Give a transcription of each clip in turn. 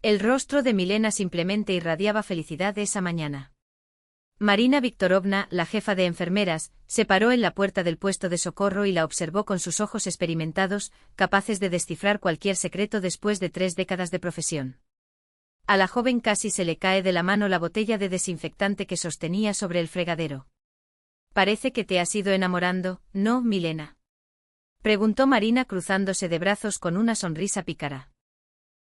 El rostro de Milena simplemente irradiaba felicidad esa mañana. Marina Viktorovna, la jefa de enfermeras, se paró en la puerta del puesto de socorro y la observó con sus ojos experimentados, capaces de descifrar cualquier secreto después de 3 décadas de profesión. A la joven casi se le cae de la mano la botella de desinfectante que sostenía sobre el fregadero. «Parece que te has ido enamorando, ¿no, Milena?», preguntó Marina cruzándose de brazos con una sonrisa pícara.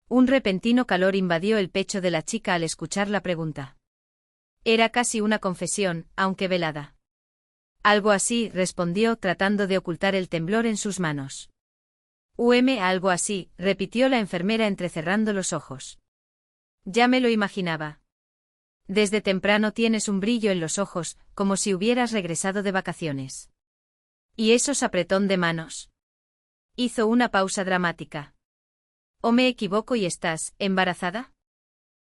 Un repentino calor invadió el pecho de la chica al escuchar la pregunta. Era casi una confesión, aunque velada. Algo así, respondió tratando de ocultar el temblor en sus manos. Algo así, repitió la enfermera entrecerrando los ojos. Ya me lo imaginaba. Desde temprano tienes un brillo en los ojos, como si hubieras regresado de vacaciones. ¿Y esos apretón de manos? Hizo una pausa dramática. ¿O me equivoco y estás embarazada?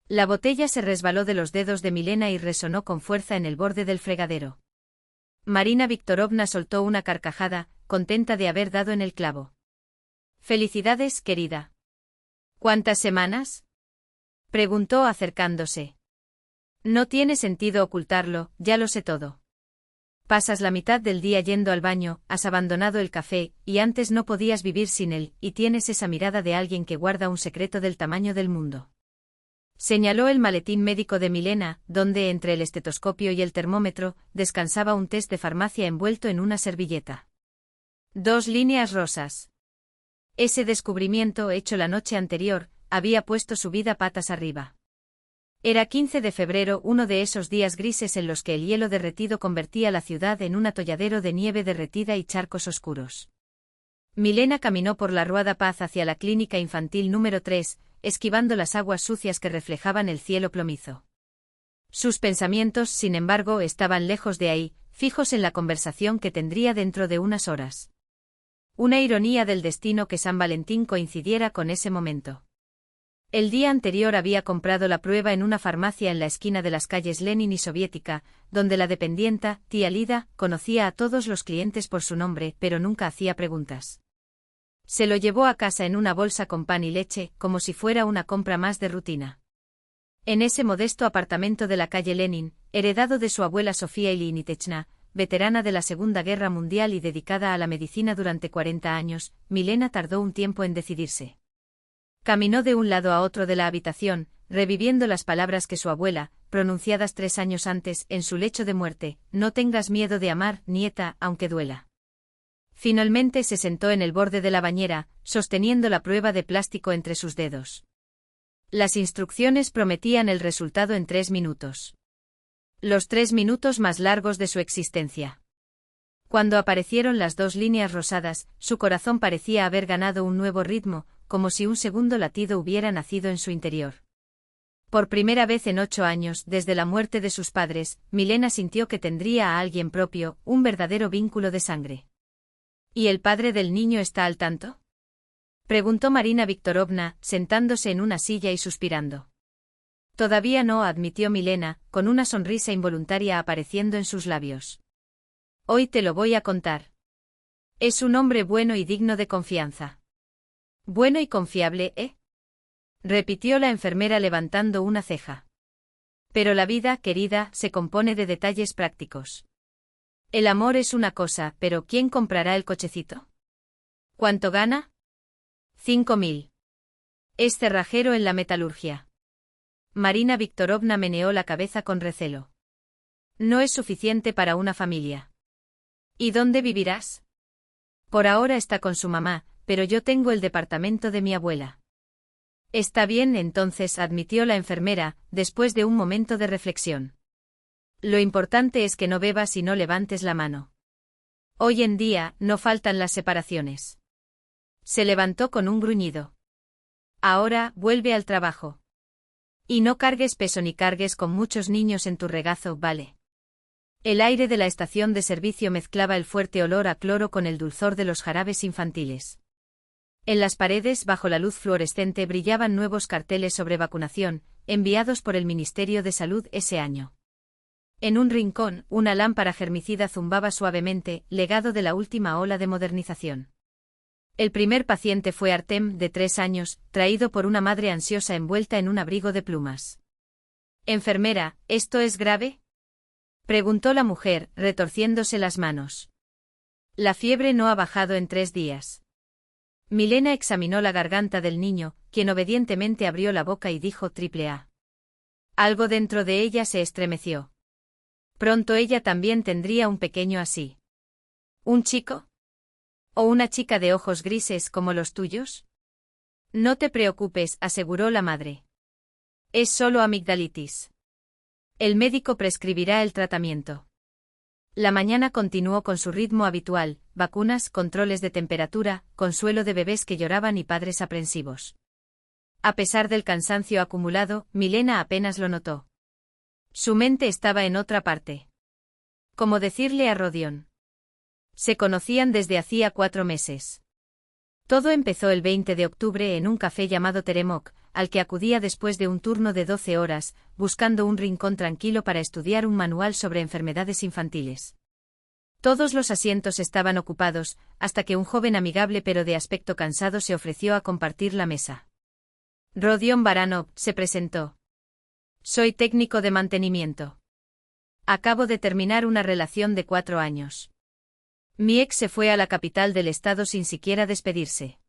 La botella se resbaló de los dedos de Milena y resonó con fuerza en el borde del fregadero. Marina Viktorovna soltó una carcajada, contenta de haber dado en el clavo. «Felicidades, querida». «¿Cuántas semanas?», preguntó acercándose. «No tiene sentido ocultarlo, ya lo sé todo. Pasas la mitad del día yendo al baño, has abandonado el café, y antes no podías vivir sin él, y tienes esa mirada de alguien que guarda un secreto del tamaño del mundo». Señaló el maletín médico de Milena, donde entre el estetoscopio y el termómetro, descansaba un test de farmacia envuelto en una servilleta. 2 líneas rosas. Ese descubrimiento hecho la noche anterior, había puesto su vida patas arriba. Era 15 de febrero, uno de esos días grises en los que el hielo derretido convertía la ciudad en un atolladero de nieve derretida y charcos oscuros. Milena caminó por la Rua da Paz hacia la clínica infantil número 3, esquivando las aguas sucias que reflejaban el cielo plomizo. Sus pensamientos, sin embargo, estaban lejos de ahí, fijos en la conversación que tendría dentro de unas horas. Una ironía del destino que San Valentín coincidiera con ese momento. El día anterior había comprado la prueba en una farmacia en la esquina de las calles Lenin y Soviética, donde la dependienta, tía Lida, conocía a todos los clientes por su nombre, pero nunca hacía preguntas. Se lo llevó a casa en una bolsa con pan y leche, como si fuera una compra más de rutina. En ese modesto apartamento de la calle Lenin, heredado de su abuela Sofía Ilinitechna, veterana de la Segunda Guerra Mundial y dedicada a la medicina durante 40 años, Milena tardó un tiempo en decidirse. Caminó de un lado a otro de la habitación, reviviendo las palabras que su abuela, pronunciadas 3 años antes, en su lecho de muerte: «No tengas miedo de amar, nieta, aunque duela». Finalmente se sentó en el borde de la bañera, sosteniendo la prueba de plástico entre sus dedos. Las instrucciones prometían el resultado en 3 minutos. Los 3 minutos más largos de su existencia. Cuando aparecieron las 2 líneas rosadas, su corazón parecía haber ganado un nuevo ritmo, como si un segundo latido hubiera nacido en su interior. Por primera vez en 8 años, desde la muerte de sus padres, Milena sintió que tendría a alguien propio, un verdadero vínculo de sangre. ¿Y el padre del niño está al tanto?, preguntó Marina Viktorovna, sentándose en una silla y suspirando. Todavía no, admitió Milena, con una sonrisa involuntaria apareciendo en sus labios. Hoy te lo voy a contar. Es un hombre bueno y digno de confianza. Bueno y confiable, ¿eh?, repitió la enfermera levantando una ceja. Pero la vida, querida, se compone de detalles prácticos. El amor es una cosa, pero ¿quién comprará el cochecito? ¿Cuánto gana? 5.000. Es cerrajero en la metalurgia. Marina Viktorovna meneó la cabeza con recelo. No es suficiente para una familia. ¿Y dónde vivirás? Por ahora está con su mamá, pero yo tengo el departamento de mi abuela. Está bien, entonces, admitió la enfermera, después de un momento de reflexión. Lo importante es que no bebas y no levantes la mano. Hoy en día, no faltan las separaciones. Se levantó con un gruñido. Ahora, vuelve al trabajo. Y no cargues peso ni cargues con muchos niños en tu regazo, ¿vale? El aire de la estación de servicio mezclaba el fuerte olor a cloro con el dulzor de los jarabes infantiles. En las paredes, bajo la luz fluorescente, brillaban nuevos carteles sobre vacunación, enviados por el Ministerio de Salud ese año. En un rincón, una lámpara germicida zumbaba suavemente, legado de la última ola de modernización. El primer paciente fue Artem, de 3 años, traído por una madre ansiosa envuelta en un abrigo de plumas. «Enfermera, ¿esto es grave?», preguntó la mujer, retorciéndose las manos. «La fiebre no ha bajado en 3 días». Milena examinó la garganta del niño, quien obedientemente abrió la boca y dijo triple A. Algo dentro de ella se estremeció. Pronto ella también tendría un pequeño así. ¿Un chico? ¿O una chica de ojos grises como los tuyos? No te preocupes, aseguró la madre. Es solo amigdalitis. El médico prescribirá el tratamiento. La mañana continuó con su ritmo habitual, vacunas, controles de temperatura, consuelo de bebés que lloraban y padres aprensivos. A pesar del cansancio acumulado, Milena apenas lo notó. Su mente estaba en otra parte. ¿Cómo decirle a Rodion? Se conocían desde hacía 4 meses. Todo empezó el 20 de octubre en un café llamado Teremok, al que acudía después de un turno de 12 horas, buscando un rincón tranquilo para estudiar un manual sobre enfermedades infantiles. Todos los asientos estaban ocupados, hasta que un joven amigable pero de aspecto cansado se ofreció a compartir la mesa. Rodion Baranov se presentó. Soy técnico de mantenimiento. Acabo de terminar una relación de 4 años. Mi ex se fue a la capital del estado sin siquiera despedirse.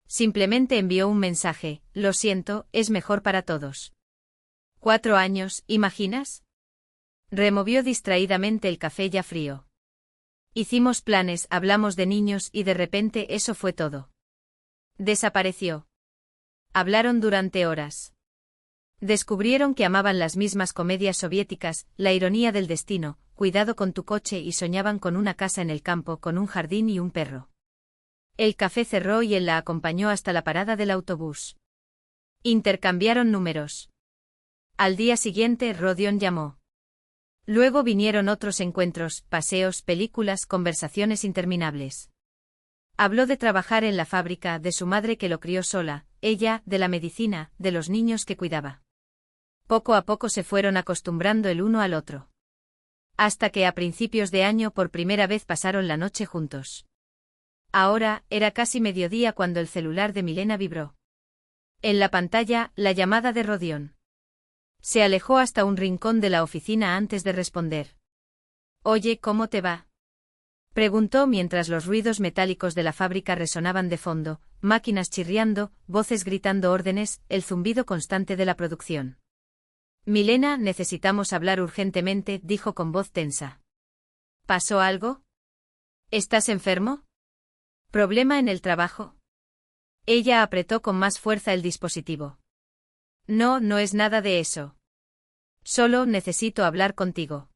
Simplemente envió un mensaje: lo siento, es mejor para todos. 4 años, ¿imaginas? Removió distraídamente el café ya frío. Hicimos planes, hablamos de niños y de repente eso fue todo. Desapareció. Hablaron durante horas. Descubrieron que amaban las mismas comedias soviéticas, la ironía del destino, cuidado con tu coche y soñaban con una casa en el campo con un jardín y un perro. El café cerró y él la acompañó hasta la parada del autobús. Intercambiaron números. Al día siguiente Rodion llamó. Luego vinieron otros encuentros, paseos, películas, conversaciones interminables. Habló de trabajar en la fábrica, de su madre que lo crió sola, ella, de la medicina, de los niños que cuidaba. Poco a poco se fueron acostumbrando el uno al otro. Hasta que a principios de año por primera vez pasaron la noche juntos. Ahora, era casi mediodía cuando el celular de Milena vibró. En la pantalla, la llamada de Rodion. Se alejó hasta un rincón de la oficina antes de responder. Oye, ¿cómo te va?, preguntó mientras los ruidos metálicos de la fábrica resonaban de fondo, máquinas chirriando, voces gritando órdenes, el zumbido constante de la producción. Milena, necesitamos hablar urgentemente, dijo con voz tensa. ¿Pasó algo? ¿Estás enfermo? ¿Problema en el trabajo? Ella apretó con más fuerza el dispositivo. No, no es nada de eso. Solo necesito hablar contigo.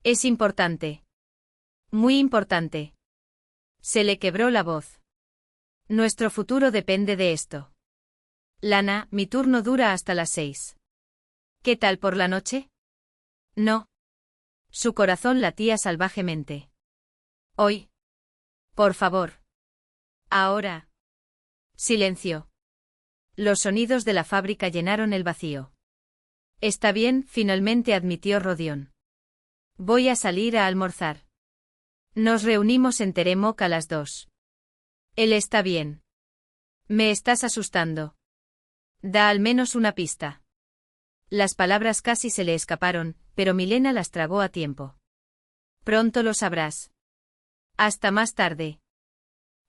Es importante. Muy importante. Se le quebró la voz. Nuestro futuro depende de esto. Lana, mi turno dura hasta las 6. ¿Qué tal por la noche? No. Su corazón latía salvajemente. Hoy. Por favor. Ahora. Silencio. Los sonidos de la fábrica llenaron el vacío. Está bien, finalmente admitió Rodion. Voy a salir a almorzar. Nos reunimos en Teremok a las 2. Él está bien. Me estás asustando. Da al menos una pista. Las palabras casi se le escaparon, pero Milena las tragó a tiempo. Pronto lo sabrás. Hasta más tarde.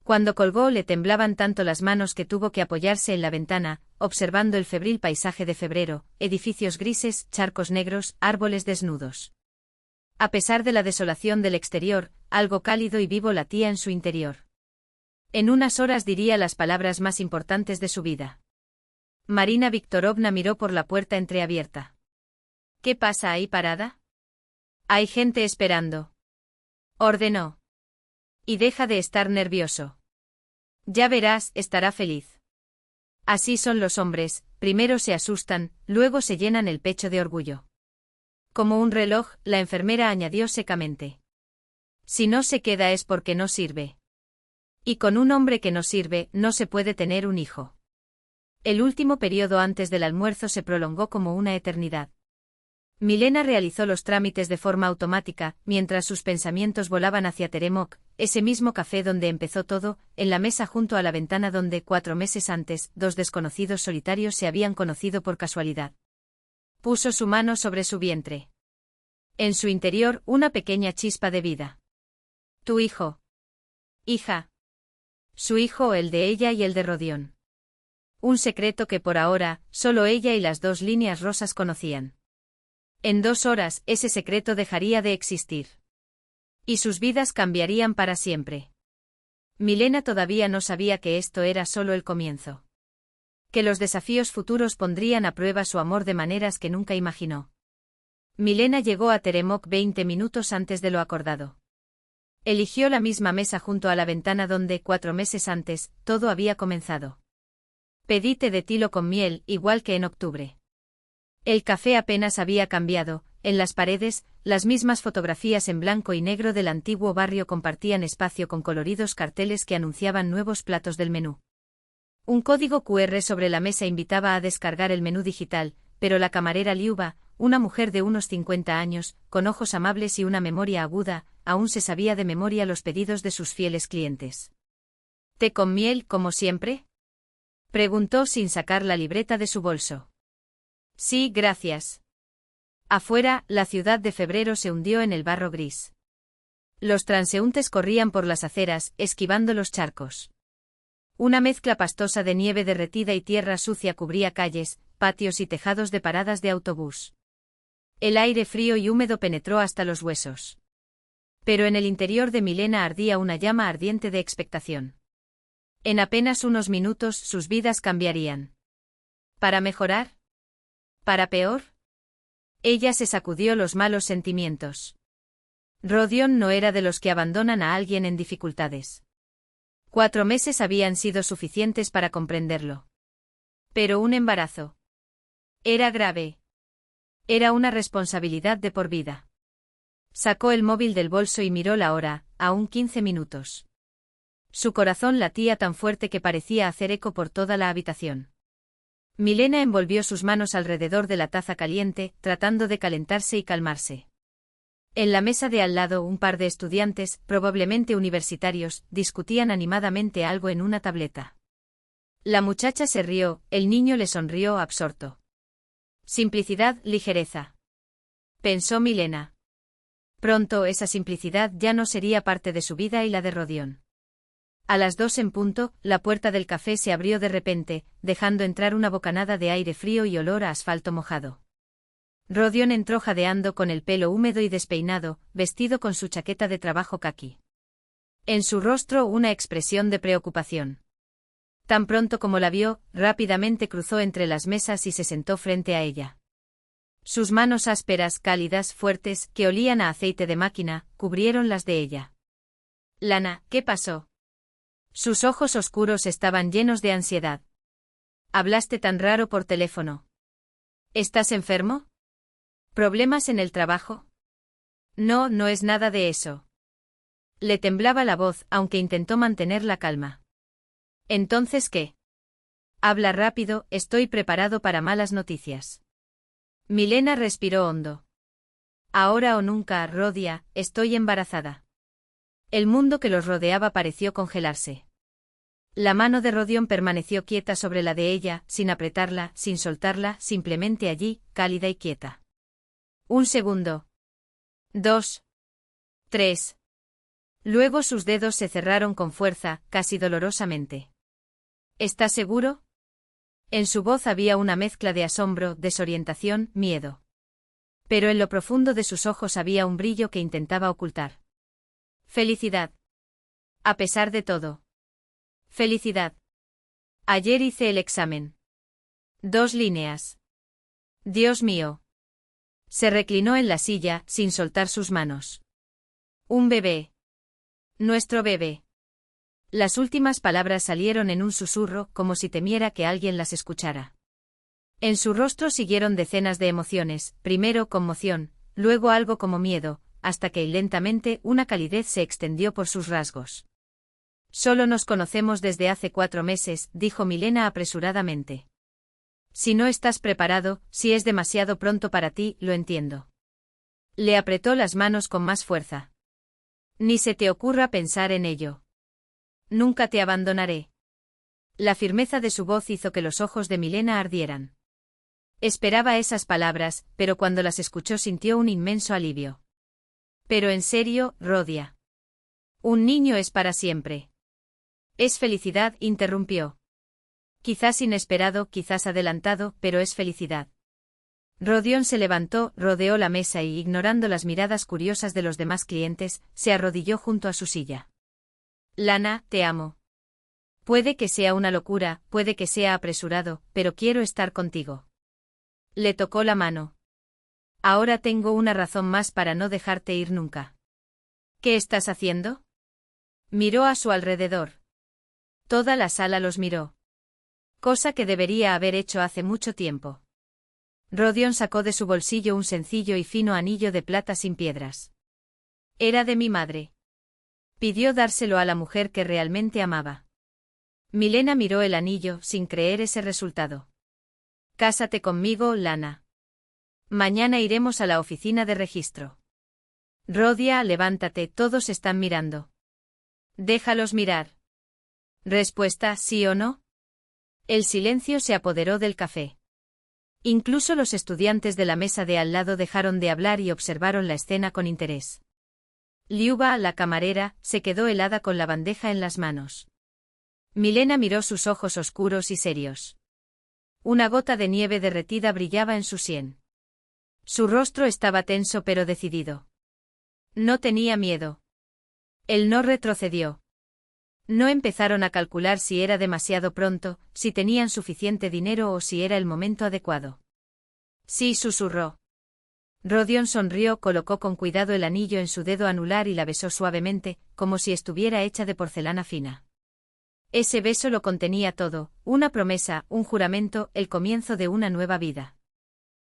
Cuando colgó le temblaban tanto las manos que tuvo que apoyarse en la ventana, observando el febril paisaje de febrero, edificios grises, charcos negros, árboles desnudos. A pesar de la desolación del exterior, algo cálido y vivo latía en su interior. En unas horas diría las palabras más importantes de su vida. Marina Viktorovna miró por la puerta entreabierta. ¿Qué pasa ahí parada? Hay gente esperando. Ordenó. Y deja de estar nervioso. Ya verás, estará feliz. Así son los hombres, primero se asustan, luego se llenan el pecho de orgullo. Como un reloj, la enfermera añadió secamente. Si no se queda es porque no sirve. Y con un hombre que no sirve, no se puede tener un hijo. El último periodo antes del almuerzo se prolongó como una eternidad. Milena realizó los trámites de forma automática, mientras sus pensamientos volaban hacia Teremok, ese mismo café donde empezó todo, en la mesa junto a la ventana donde 4 meses antes, 2 desconocidos solitarios se habían conocido por casualidad. Puso su mano sobre su vientre. En su interior, una pequeña chispa de vida. Tu hijo. Hija. Su hijo, el de ella y el de Rodion. Un secreto que por ahora, solo ella y las 2 líneas rosas conocían. En 2 horas, ese secreto dejaría de existir. Y sus vidas cambiarían para siempre. Milena todavía no sabía que esto era solo el comienzo. Que los desafíos futuros pondrían a prueba su amor de maneras que nunca imaginó. Milena llegó a Teremok 20 minutos antes de lo acordado. Eligió la misma mesa junto a la ventana donde, 4 meses antes, todo había comenzado. Pedí té de tilo con miel, igual que en octubre. El café apenas había cambiado, en las paredes, las mismas fotografías en blanco y negro del antiguo barrio compartían espacio con coloridos carteles que anunciaban nuevos platos del menú. Un código QR sobre la mesa invitaba a descargar el menú digital, pero la camarera Liuba, una mujer de unos 50 años, con ojos amables y una memoria aguda, aún se sabía de memoria los pedidos de sus fieles clientes. ¿Té con miel, como siempre?, preguntó sin sacar la libreta de su bolso. Sí, gracias. Afuera, la ciudad de febrero se hundió en el barro gris. Los transeúntes corrían por las aceras, esquivando los charcos. Una mezcla pastosa de nieve derretida y tierra sucia cubría calles, patios y tejados de paradas de autobús. El aire frío y húmedo penetró hasta los huesos. Pero en el interior de Milena ardía una llama ardiente de expectación. En apenas unos minutos sus vidas cambiarían. ¿Para mejorar? ¿Para peor? Ella se sacudió los malos sentimientos. Rodion no era de los que abandonan a alguien en dificultades. 4 meses habían sido suficientes para comprenderlo. Pero un embarazo. Era grave. Era una responsabilidad de por vida. Sacó el móvil del bolso y miró la hora, aún 15 minutos. Su corazón latía tan fuerte que parecía hacer eco por toda la habitación. Milena envolvió sus manos alrededor de la taza caliente, tratando de calentarse y calmarse. En la mesa de al lado un par de estudiantes, probablemente universitarios, discutían animadamente algo en una tableta. La muchacha se rió, el niño le sonrió absorto. Simplicidad, ligereza. Pensó Milena. Pronto esa simplicidad ya no sería parte de su vida y la de Rodion. A las 2 en punto, la puerta del café se abrió de repente, dejando entrar una bocanada de aire frío y olor a asfalto mojado. Rodion entró jadeando con el pelo húmedo y despeinado, vestido con su chaqueta de trabajo caqui. En su rostro una expresión de preocupación. Tan pronto como la vio, rápidamente cruzó entre las mesas y se sentó frente a ella. Sus manos ásperas, cálidas, fuertes, que olían a aceite de máquina, cubrieron las de ella. Lana, ¿qué pasó? Sus ojos oscuros estaban llenos de ansiedad. Hablaste tan raro por teléfono. ¿Estás enfermo? ¿Problemas en el trabajo? No, no es nada de eso. Le temblaba la voz, aunque intentó mantener la calma. ¿Entonces qué? Habla rápido, estoy preparado para malas noticias. Milena respiró hondo. Ahora o nunca, Rodia, estoy embarazada. El mundo que los rodeaba pareció congelarse. La mano de Rodion permaneció quieta sobre la de ella, sin apretarla, sin soltarla, simplemente allí, cálida y quieta. 1 segundo. 2. 3. Luego sus dedos se cerraron con fuerza, casi dolorosamente. ¿Estás seguro? En su voz había una mezcla de asombro, desorientación, miedo. Pero en lo profundo de sus ojos había un brillo que intentaba ocultar. Felicidad. A pesar de todo. Felicidad. Ayer hice el examen. 2 líneas. Dios mío. Se reclinó en la silla, sin soltar sus manos. Un bebé. Nuestro bebé. Las últimas palabras salieron en un susurro, como si temiera que alguien las escuchara. En su rostro siguieron decenas de emociones, primero conmoción, luego algo como miedo, hasta que lentamente una calidez se extendió por sus rasgos. Solo nos conocemos desde hace 4 meses, dijo Milena apresuradamente. Si no estás preparado, si es demasiado pronto para ti, lo entiendo. Le apretó las manos con más fuerza. Ni se te ocurra pensar en ello. Nunca te abandonaré. La firmeza de su voz hizo que los ojos de Milena ardieran. Esperaba esas palabras, pero cuando las escuchó sintió un inmenso alivio. Pero en serio, Rodia. Un niño es para siempre. Es felicidad, interrumpió. Quizás inesperado, quizás adelantado, pero es felicidad. Rodion se levantó, rodeó la mesa y, ignorando las miradas curiosas de los demás clientes, se arrodilló junto a su silla. Lana, te amo. Puede que sea una locura, puede que sea apresurado, pero quiero estar contigo. Le tocó la mano. Ahora tengo una razón más para no dejarte ir nunca. ¿Qué estás haciendo? Miró a su alrededor. Toda la sala los miró. Cosa que debería haber hecho hace mucho tiempo. Rodion sacó de su bolsillo un sencillo y fino anillo de plata sin piedras. Era de mi madre. Pidió dárselo a la mujer que realmente amaba. Milena miró el anillo, sin creer ese resultado. Cásate conmigo, Lana. Mañana iremos a la oficina de registro. Rodia, levántate, todos están mirando. Déjalos mirar. Respuesta, ¿sí o no? El silencio se apoderó del café. Incluso los estudiantes de la mesa de al lado dejaron de hablar y observaron la escena con interés. Liuba, la camarera, se quedó helada con la bandeja en las manos. Milena miró sus ojos oscuros y serios. Una gota de nieve derretida brillaba en su sien. Su rostro estaba tenso pero decidido. No tenía miedo. Él no retrocedió. No empezaron a calcular si era demasiado pronto, si tenían suficiente dinero o si era el momento adecuado. Sí, susurró. Rodion sonrió, colocó con cuidado el anillo en su dedo anular y la besó suavemente, como si estuviera hecha de porcelana fina. Ese beso lo contenía todo, una promesa, un juramento, el comienzo de una nueva vida.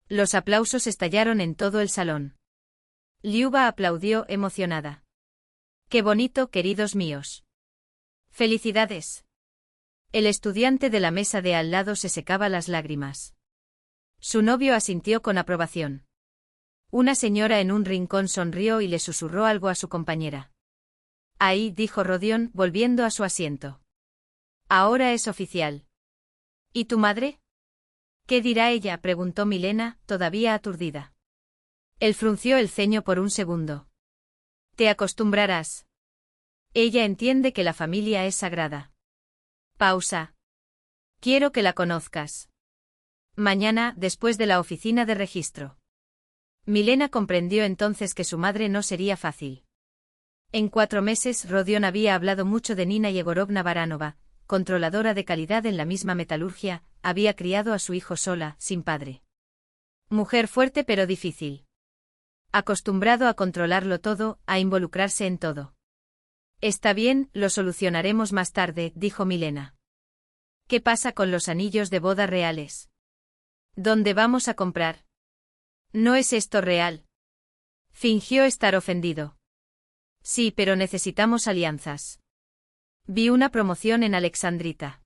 Los aplausos estallaron en todo el salón. Liuba aplaudió emocionada. ¡Qué bonito, queridos míos! ¡Felicidades! El estudiante de la mesa de al lado se secaba las lágrimas. Su novio asintió con aprobación. Una señora en un rincón sonrió y le susurró algo a su compañera. Ahí, dijo Rodion, volviendo a su asiento. Ahora es oficial. ¿Y tu madre? ¿Qué dirá ella?, preguntó Milena, todavía aturdida. Él frunció el ceño por un segundo. Te acostumbrarás. Ella entiende que la familia es sagrada. Pausa. Quiero que la conozcas. Mañana, después de la oficina de registro. Milena comprendió entonces que su madre no sería fácil. En 4 meses, Rodion había hablado mucho de Nina Yegorovna Baranova, controladora de calidad en la misma metalurgia, había criado a su hijo sola, sin padre. Mujer fuerte pero difícil. Acostumbrado a controlarlo todo, a involucrarse en todo. Está bien, lo solucionaremos más tarde, dijo Milena. ¿Qué pasa con los anillos de boda reales? ¿Dónde vamos a comprar? ¿No es esto real? Fingió estar ofendido. Sí, pero necesitamos alianzas. Vi una promoción en Alexandrita.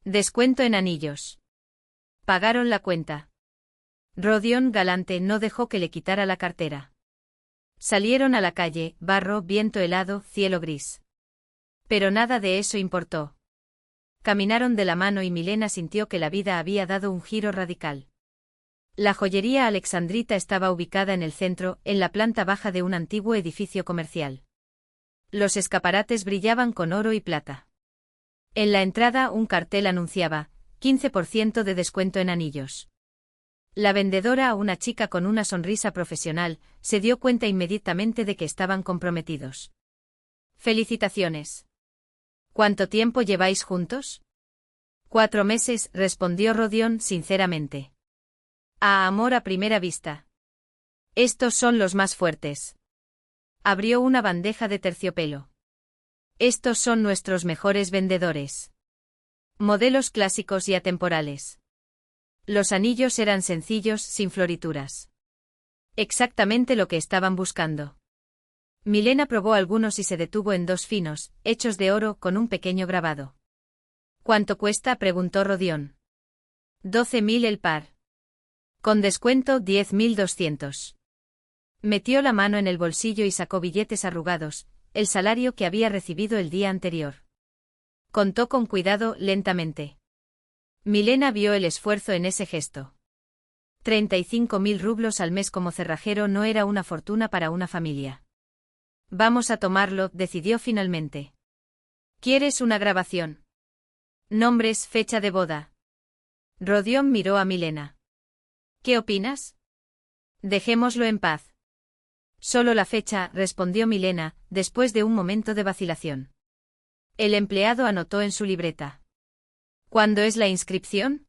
Descuento en anillos. Pagaron la cuenta. Rodion, galante, no dejó que le quitara la cartera. Salieron a la calle, barro, viento helado, cielo gris. Pero nada de eso importó. Caminaron de la mano y Milena sintió que la vida había dado un giro radical. La joyería Alexandrita estaba ubicada en el centro, en la planta baja de un antiguo edificio comercial. Los escaparates brillaban con oro y plata. En la entrada un cartel anunciaba, 15% de descuento en anillos. La vendedora, una chica con una sonrisa profesional, se dio cuenta inmediatamente de que estaban comprometidos. Felicitaciones. ¿Cuánto tiempo lleváis juntos? 4 meses, respondió Rodion sinceramente. A amor a primera vista. Estos son los más fuertes. Abrió una bandeja de terciopelo. Estos son nuestros mejores vendedores. Modelos clásicos y atemporales. Los anillos eran sencillos, sin florituras. Exactamente lo que estaban buscando. Milena probó algunos y se detuvo en 2 finos, hechos de oro, con un pequeño grabado. ¿Cuánto cuesta?, preguntó Rodion. 12.000 el par. Con descuento 10.200. Metió la mano en el bolsillo y sacó billetes arrugados, el salario que había recibido el día anterior. Contó con cuidado, lentamente. Milena vio el esfuerzo en ese gesto. 35.000 rublos al mes como cerrajero no era una fortuna para una familia. Vamos a tomarlo, decidió finalmente. ¿Quieres una grabación? Nombres, fecha de boda. Rodión miró a Milena. ¿Qué opinas? Dejémoslo en paz. Solo la fecha, respondió Milena, después de un momento de vacilación. El empleado anotó en su libreta. ¿Cuándo es la inscripción?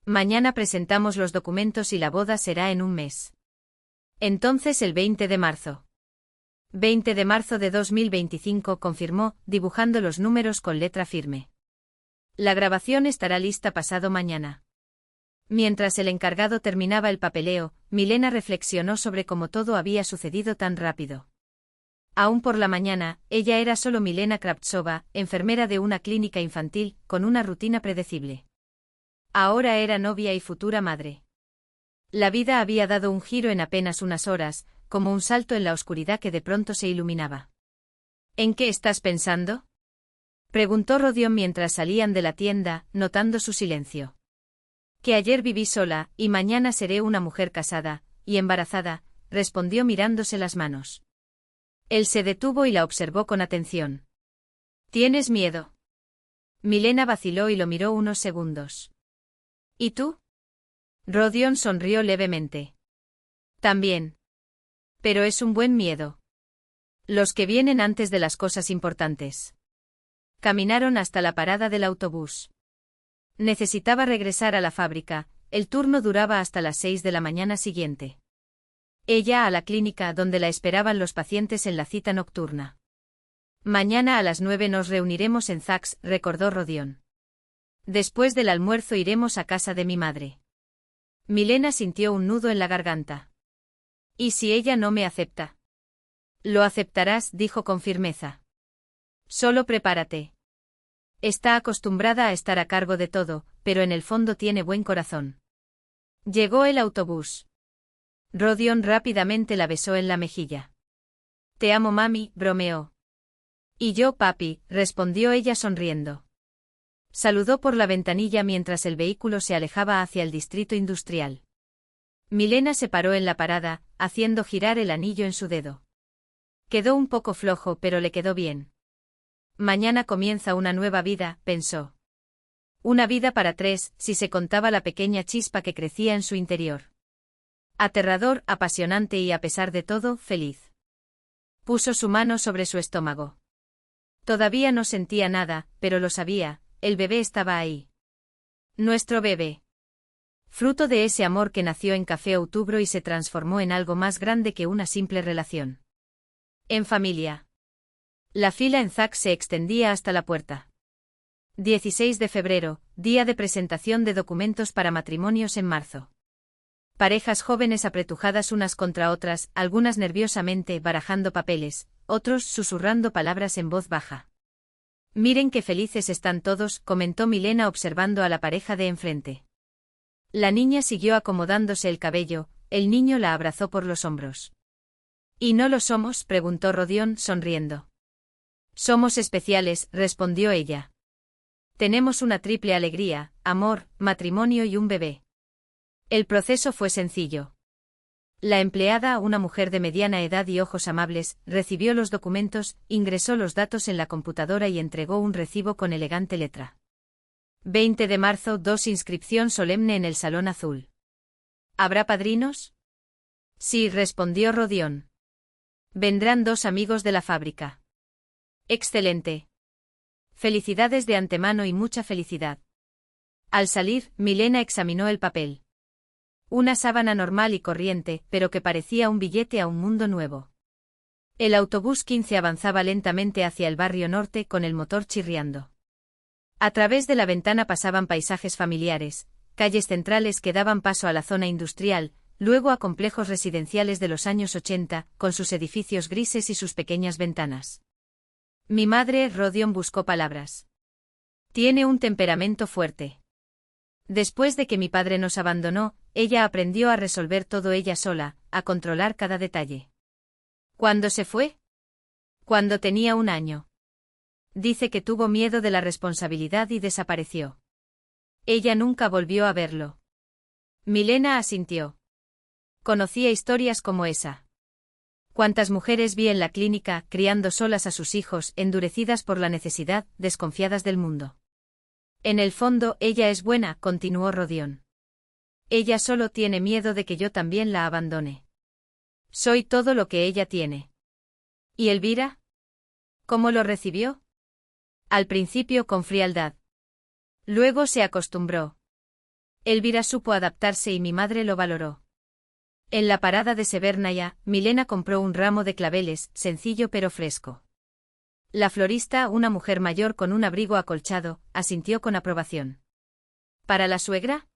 Mañana presentamos los documentos y la boda será en un mes. Entonces el 20 de marzo. 20 de marzo de 2025, confirmó, dibujando los números con letra firme. La grabación estará lista pasado mañana. Mientras el encargado terminaba el papeleo, Milena reflexionó sobre cómo todo había sucedido tan rápido. Aún por la mañana, ella era solo Milena Kravtsova, enfermera de una clínica infantil, con una rutina predecible. Ahora era novia y futura madre. La vida había dado un giro en apenas unas horas, como un salto en la oscuridad que de pronto se iluminaba. ¿En qué estás pensando?, preguntó Rodión mientras salían de la tienda, notando su silencio. Que ayer viví sola, y mañana seré una mujer casada, y embarazada, respondió mirándose las manos. Él se detuvo y la observó con atención. ¿Tienes miedo? Milena vaciló y lo miró unos segundos. ¿Y tú? Rodión sonrió levemente. También. Pero es un buen miedo. Los que vienen antes de las cosas importantes. Caminaron hasta la parada del autobús. Necesitaba regresar a la fábrica, el turno duraba hasta las 6 de la mañana siguiente. Ella a la clínica donde la esperaban los pacientes en la cita nocturna. Mañana a las 9 nos reuniremos en Zax, recordó Rodión. Después del almuerzo iremos a casa de mi madre. Milena sintió un nudo en la garganta. ¿Y si ella no me acepta? Lo aceptarás, dijo con firmeza. Solo prepárate. Está acostumbrada a estar a cargo de todo, pero en el fondo tiene buen corazón. Llegó el autobús. Rodión rápidamente la besó en la mejilla. Te amo, mami, bromeó. Y yo, papi, respondió ella sonriendo. Saludó por la ventanilla mientras el vehículo se alejaba hacia el distrito industrial. Milena se paró en la parada, haciendo girar el anillo en su dedo. Quedó un poco flojo, pero le quedó bien. Mañana comienza una nueva vida, pensó. Una vida para tres, si se contaba la pequeña chispa que crecía en su interior. Aterrador, apasionante y a pesar de todo, feliz. Puso su mano sobre su estómago. Todavía no sentía nada, pero lo sabía, el bebé estaba ahí. Nuestro bebé. Fruto de ese amor que nació en Café Outubro y se transformó en algo más grande que una simple relación. En familia. La fila en Zax se extendía hasta la puerta. 16 de febrero, día de presentación de documentos para matrimonios en marzo. Parejas jóvenes apretujadas unas contra otras, algunas nerviosamente barajando papeles, otros susurrando palabras en voz baja. Miren qué felices están todos, comentó Milena observando a la pareja de enfrente. La niña siguió acomodándose el cabello, el niño la abrazó por los hombros. ¿Y no lo somos?, preguntó Rodión, sonriendo. Somos especiales, respondió ella. Tenemos una triple alegría, amor, matrimonio y un bebé. El proceso fue sencillo. La empleada, una mujer de mediana edad y ojos amables, recibió los documentos, ingresó los datos en la computadora y entregó un recibo con elegante letra. 20 de marzo, 2 inscripción solemne en el Salón Azul. ¿Habrá padrinos? Sí, respondió Rodión. Vendrán 2 amigos de la fábrica. Excelente. Felicidades de antemano y mucha felicidad. Al salir, Milena examinó el papel. Una sábana normal y corriente, pero que parecía un billete a un mundo nuevo. El autobús 15 avanzaba lentamente hacia el barrio norte con el motor chirriando. A través de la ventana pasaban paisajes familiares, calles centrales que daban paso a la zona industrial, luego a complejos residenciales de los años 80, con sus edificios grises y sus pequeñas ventanas. Mi madre, Rodión buscó palabras. Tiene un temperamento fuerte. Después de que mi padre nos abandonó, ella aprendió a resolver todo ella sola, a controlar cada detalle. ¿Cuándo se fue? Cuando tenía 1 año. Dice que tuvo miedo de la responsabilidad y desapareció. Ella nunca volvió a verlo. Milena asintió. Conocía historias como esa. Cuántas mujeres vi en la clínica, criando solas a sus hijos, endurecidas por la necesidad, desconfiadas del mundo. En el fondo, ella es buena, continuó Rodión. Ella solo tiene miedo de que yo también la abandone. Soy todo lo que ella tiene. ¿Y Elvira? ¿Cómo lo recibió? Al principio con frialdad. Luego se acostumbró. Elvira supo adaptarse y mi madre lo valoró. En la parada de Severnaya, Milena compró un ramo de claveles, sencillo pero fresco. La florista, una mujer mayor con un abrigo acolchado, asintió con aprobación. ¿Para la suegra?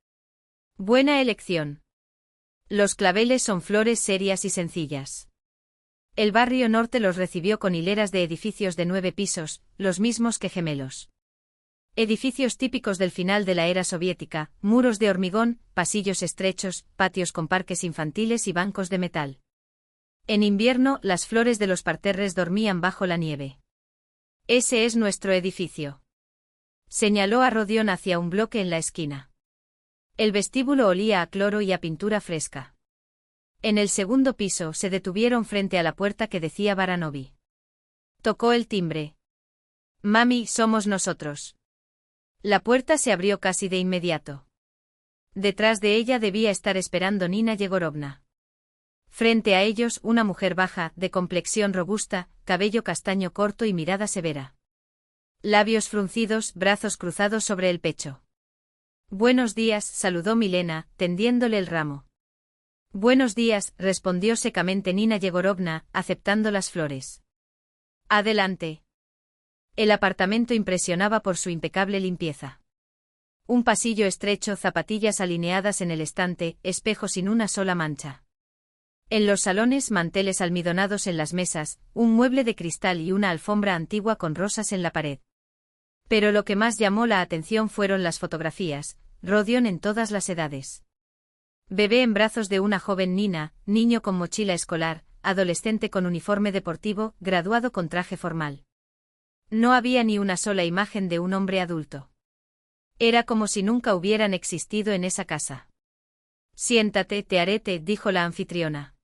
Buena elección. Los claveles son flores serias y sencillas. El barrio norte los recibió con hileras de edificios de 9 pisos, los mismos que Gemelos. Edificios típicos del final de la era soviética, muros de hormigón, pasillos estrechos, patios con parques infantiles y bancos de metal. En invierno, las flores de los parterres dormían bajo la nieve. Ese es nuestro edificio. Señaló a Rodión hacia un bloque en la esquina. El vestíbulo olía a cloro y a pintura fresca. En el segundo piso se detuvieron frente a la puerta que decía Baranovi. Tocó el timbre. Mami, somos nosotros. La puerta se abrió casi de inmediato. Detrás de ella debía estar esperando Nina Yegorovna. Frente a ellos, una mujer baja, de complexión robusta, cabello castaño corto y mirada severa. Labios fruncidos, brazos cruzados sobre el pecho. Buenos días, saludó Milena, tendiéndole el ramo. Buenos días, respondió secamente Nina Yegorovna, aceptando las flores. Adelante. El apartamento impresionaba por su impecable limpieza. Un pasillo estrecho, zapatillas alineadas en el estante, espejo sin una sola mancha. En los salones, manteles almidonados en las mesas, un mueble de cristal y una alfombra antigua con rosas en la pared. Pero lo que más llamó la atención fueron las fotografías, Rodión en todas las edades. Bebé en brazos de una joven Nina, niño con mochila escolar, adolescente con uniforme deportivo, graduado con traje formal. No había ni una sola imagen de un hombre adulto. Era como si nunca hubieran existido en esa casa. Siéntate, te haré té, dijo la anfitriona.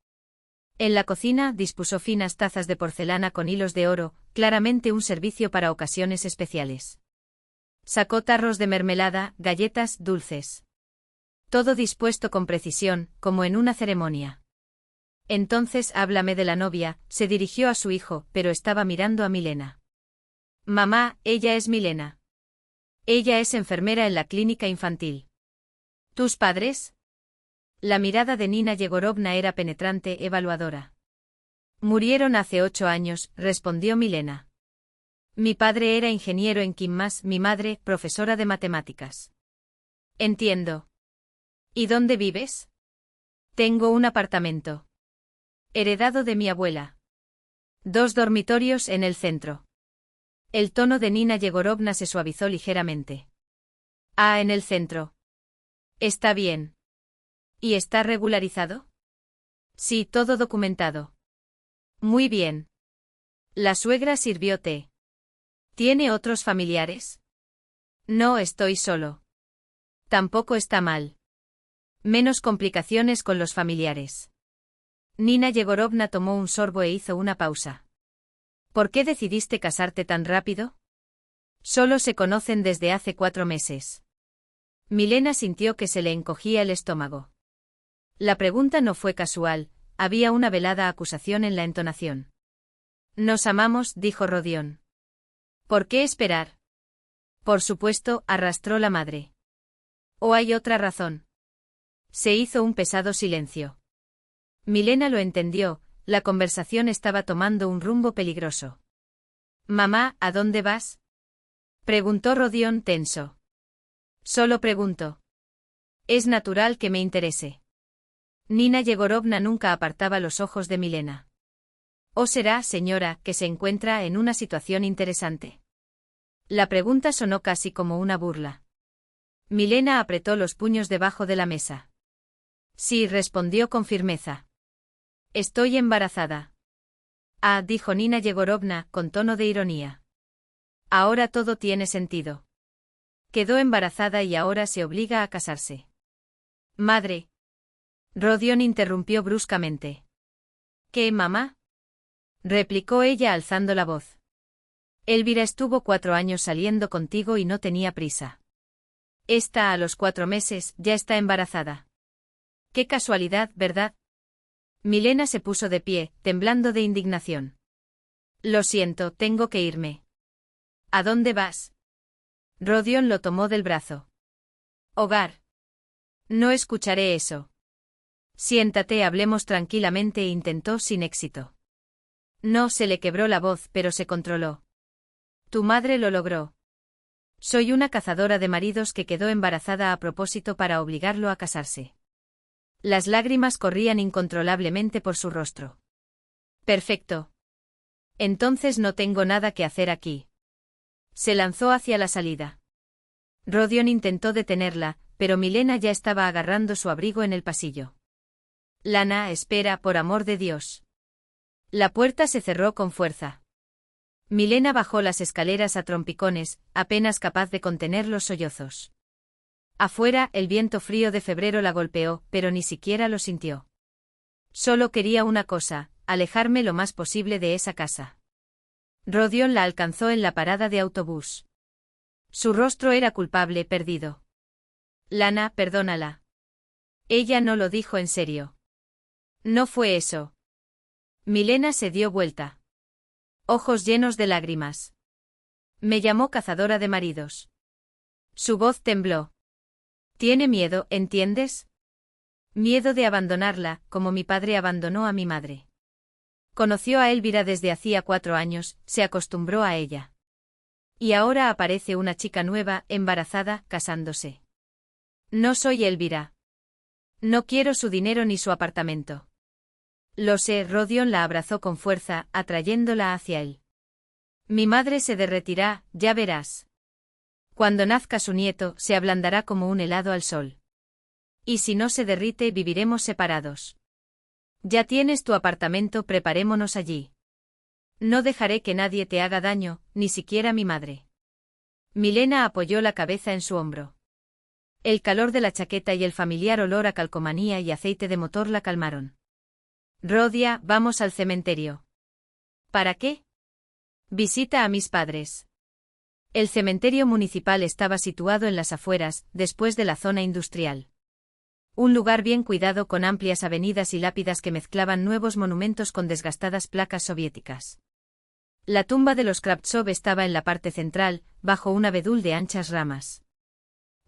En la cocina dispuso finas tazas de porcelana con hilos de oro, claramente un servicio para ocasiones especiales. Sacó tarros de mermelada, galletas, dulces. Todo dispuesto con precisión, como en una ceremonia. Entonces háblame de la novia, se dirigió a su hijo, pero estaba mirando a Milena. Mamá, ella es Milena. Ella es enfermera en la clínica infantil. ¿Tus padres? La mirada de Nina Yegorovna era penetrante, evaluadora. Murieron hace 8 años, respondió Milena. Mi padre era ingeniero en química, mi madre, profesora de matemáticas. Entiendo. ¿Y dónde vives? Tengo un apartamento. Heredado de mi abuela. 2 dormitorios en el centro. El tono de Nina Yegorovna se suavizó ligeramente. Ah, en el centro. Está bien. ¿Y está regularizado? Sí, todo documentado. Muy bien. La suegra sirvió té. ¿Tiene otros familiares? No, estoy solo. Tampoco está mal. Menos complicaciones con los familiares. Nina Yegorovna tomó un sorbo e hizo una pausa. ¿Por qué decidiste casarte tan rápido? Solo se conocen desde hace 4 meses. Milena sintió que se le encogía el estómago. La pregunta no fue casual, había una velada acusación en la entonación. Nos amamos, dijo Rodión. ¿Por qué esperar? Por supuesto, arrastró la madre. ¿O hay otra razón? Se hizo un pesado silencio. Milena lo entendió, la conversación estaba tomando un rumbo peligroso. Mamá, ¿a dónde vas? Preguntó Rodión tenso. Solo pregunto. Es natural que me interese. Nina Yegorovna nunca apartaba los ojos de Milena. ¿O será, señora, que se encuentra en una situación interesante? La pregunta sonó casi como una burla. Milena apretó los puños debajo de la mesa. Sí, respondió con firmeza. Estoy embarazada. Ah, dijo Nina Yegorovna, con tono de ironía. Ahora todo tiene sentido. Quedó embarazada y ahora se obliga a casarse. Madre. Rodion interrumpió bruscamente. ¿Qué, mamá? Replicó ella alzando la voz. Elvira estuvo 4 años saliendo contigo y no tenía prisa. Esta a los 4 meses ya está embarazada. Qué casualidad, ¿verdad? Milena se puso de pie, temblando de indignación. Lo siento, tengo que irme. ¿A dónde vas? Rodion lo tomó del brazo. Hogar. No escucharé eso. Siéntate, hablemos tranquilamente, intentó sin éxito. No, se le quebró la voz, pero se controló. Tu madre lo logró. Soy una cazadora de maridos que quedó embarazada a propósito para obligarlo a casarse. Las lágrimas corrían incontrolablemente por su rostro. Perfecto. Entonces no tengo nada que hacer aquí. Se lanzó hacia la salida. Rodion intentó detenerla, pero Milena ya estaba agarrando su abrigo en el pasillo. Lana, espera, por amor de Dios. La puerta se cerró con fuerza. Milena bajó las escaleras a trompicones, apenas capaz de contener los sollozos. Afuera, el viento frío de febrero la golpeó, pero ni siquiera lo sintió. Solo quería una cosa, alejarme lo más posible de esa casa. Rodion la alcanzó en la parada de autobús. Su rostro era culpable, perdido. Lana, perdónala. Ella no lo dijo en serio. No fue eso. Milena se dio vuelta. Ojos llenos de lágrimas. Me llamó cazadora de maridos. Su voz tembló. Tiene miedo, ¿entiendes? Miedo de abandonarla, como mi padre abandonó a mi madre. Conoció a Elvira desde hacía 4 años, se acostumbró a ella. Y ahora aparece una chica nueva, embarazada, casándose. No soy Elvira. No quiero su dinero ni su apartamento. Lo sé, Rodion la abrazó con fuerza, atrayéndola hacia él. Mi madre se derretirá, ya verás. Cuando nazca su nieto, se ablandará como un helado al sol. Y si no se derrite, viviremos separados. Ya tienes tu apartamento, preparémonos allí. No dejaré que nadie te haga daño, ni siquiera mi madre. Milena apoyó la cabeza en su hombro. El calor de la chaqueta y el familiar olor a calcomanía y aceite de motor la calmaron. Rodia, vamos al cementerio. ¿Para qué? Visita a mis padres. El cementerio municipal estaba situado en las afueras, después de la zona industrial. Un lugar bien cuidado con amplias avenidas y lápidas que mezclaban nuevos monumentos con desgastadas placas soviéticas. La tumba de los Kravtsov estaba en la parte central, bajo un abedul de anchas ramas.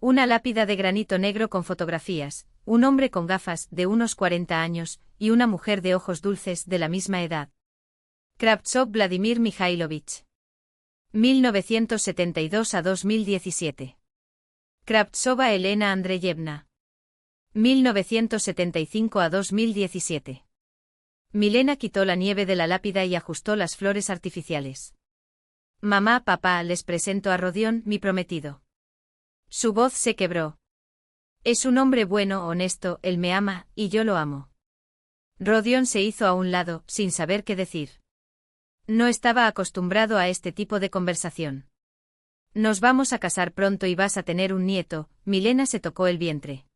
Una lápida de granito negro con fotografías, un hombre con gafas, de unos 40 años, y una mujer de ojos dulces, de la misma edad. Kravtsov Vladimir Mikhailovich. 1972 a 2017. Kravtsova Elena Andreyevna. 1975 a 2017. Milena quitó la nieve de la lápida y ajustó las flores artificiales. Mamá, papá, les presento a Rodion, mi prometido. Su voz se quebró. Es un hombre bueno, honesto, él me ama, y yo lo amo. Rodion se hizo a un lado, sin saber qué decir. No estaba acostumbrado a este tipo de conversación. Nos vamos a casar pronto y vas a tener un nieto, Milena se tocó el vientre.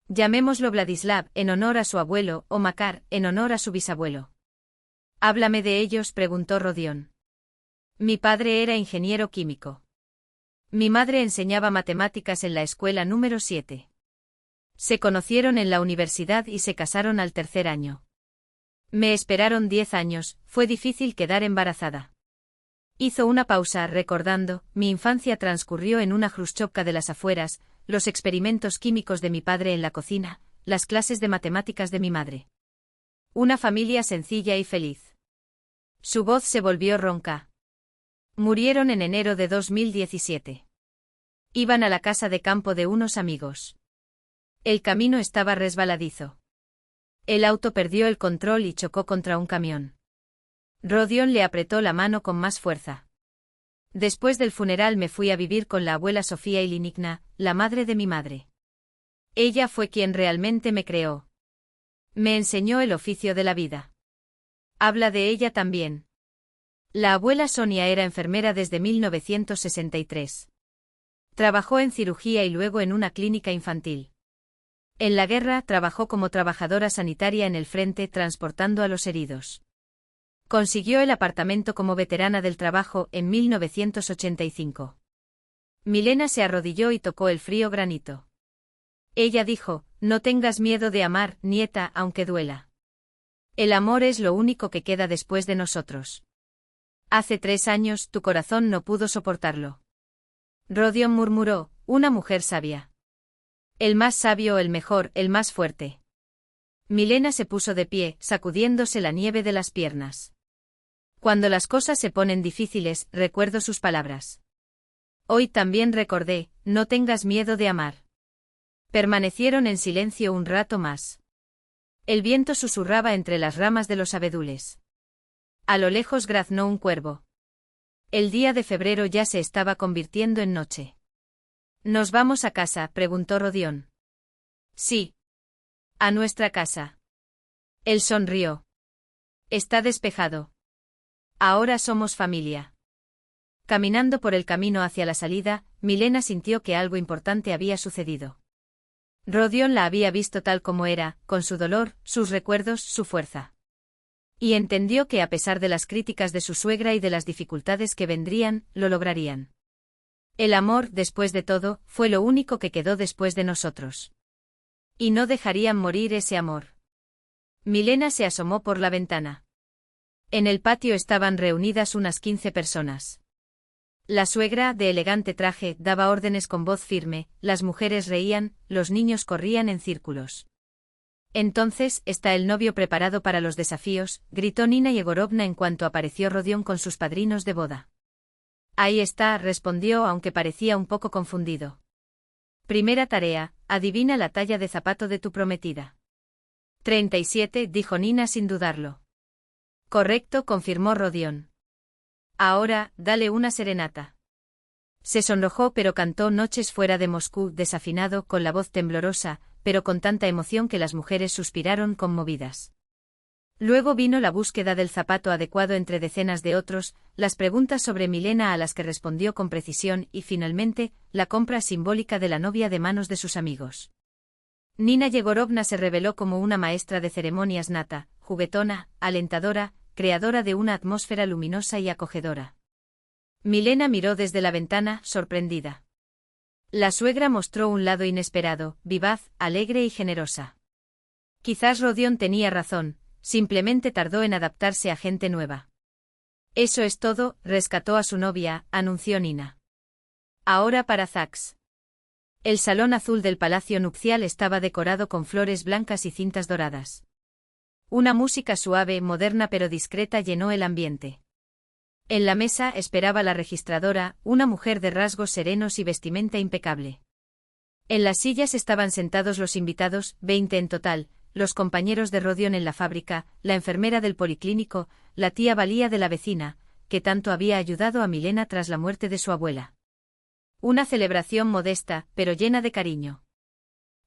Llamémoslo Vladislav, en honor a su abuelo, o Makar, en honor a su bisabuelo. Háblame de ellos, preguntó Rodion. Mi padre era ingeniero químico. Mi madre enseñaba matemáticas en la escuela número 7. Se conocieron en la universidad y se casaron al 3er año. Me esperaron 10 años, fue difícil quedar embarazada. Hizo una pausa, recordando, mi infancia transcurrió en una Jruschovka de las afueras, los experimentos químicos de mi padre en la cocina, las clases de matemáticas de mi madre. Una familia sencilla y feliz. Su voz se volvió ronca. Murieron en enero de 2017. Iban a la casa de campo de unos amigos. El camino estaba resbaladizo. El auto perdió el control y chocó contra un camión. Rodion le apretó la mano con más fuerza. Después del funeral me fui a vivir con la abuela Sofía Ilinigna, la madre de mi madre. Ella fue quien realmente me creó. Me enseñó el oficio de la vida. Habla de ella también. La abuela Sonia era enfermera desde 1963. Trabajó en cirugía y luego en una clínica infantil. En la guerra trabajó como trabajadora sanitaria en el frente transportando a los heridos. Consiguió el apartamento como veterana del trabajo en 1985. Milena se arrodilló y tocó el frío granito. Ella dijo, no tengas miedo de amar, nieta, aunque duela. El amor es lo único que queda después de nosotros. Hace 3 años tu corazón no pudo soportarlo. Rodion murmuró, una mujer sabia. El más sabio, el mejor, el más fuerte. Milena se puso de pie, sacudiéndose la nieve de las piernas. Cuando las cosas se ponen difíciles, recuerdo sus palabras. Hoy también recordé, no tengas miedo de amar. Permanecieron en silencio un rato más. El viento susurraba entre las ramas de los abedules. A lo lejos graznó un cuervo. El día de febrero ya se estaba convirtiendo en noche. ¿Nos vamos a casa?, preguntó Rodion. Sí. A nuestra casa. Él sonrió. Está despejado. Ahora somos familia. Caminando por el camino hacia la salida, Milena sintió que algo importante había sucedido. Rodion la había visto tal como era, con su dolor, sus recuerdos, su fuerza. Y entendió que a pesar de las críticas de su suegra y de las dificultades que vendrían, lo lograrían. El amor, después de todo, fue lo único que quedó después de nosotros. Y no dejarían morir ese amor. Milena se asomó por la ventana. En el patio estaban reunidas unas 15 personas. La suegra, de elegante traje, daba órdenes con voz firme, las mujeres reían, los niños corrían en círculos. Entonces, ¿está el novio preparado para los desafíos?, gritó Nina Yegorovna en cuanto apareció Rodion con sus padrinos de boda. Ahí está, respondió aunque parecía un poco confundido. Primera tarea, adivina la talla de zapato de tu prometida. 37, dijo Nina sin dudarlo. Correcto, confirmó Rodion. Ahora, dale una serenata. Se sonrojó pero cantó Noches fuera de Moscú desafinado con la voz temblorosa, pero con tanta emoción que las mujeres suspiraron conmovidas. Luego vino la búsqueda del zapato adecuado entre decenas de otros, las preguntas sobre Milena a las que respondió con precisión y finalmente, la compra simbólica de la novia de manos de sus amigos. Nina Yegorovna se reveló como una maestra de ceremonias nata, juguetona, alentadora, creadora de una atmósfera luminosa y acogedora. Milena miró desde la ventana, sorprendida. La suegra mostró un lado inesperado, vivaz, alegre y generosa. Quizás Rodion tenía razón, simplemente tardó en adaptarse a gente nueva. Eso es todo, rescató a su novia, anunció Nina. Ahora para Zax. El salón azul del palacio nupcial estaba decorado con flores blancas y cintas doradas. Una música suave, moderna pero discreta llenó el ambiente. En la mesa esperaba la registradora, una mujer de rasgos serenos y vestimenta impecable. En las sillas estaban sentados los invitados, 20 en total, los compañeros de Rodion en la fábrica, la enfermera del policlínico, la tía Valía de la vecina, que tanto había ayudado a Milena tras la muerte de su abuela. Una celebración modesta, pero llena de cariño.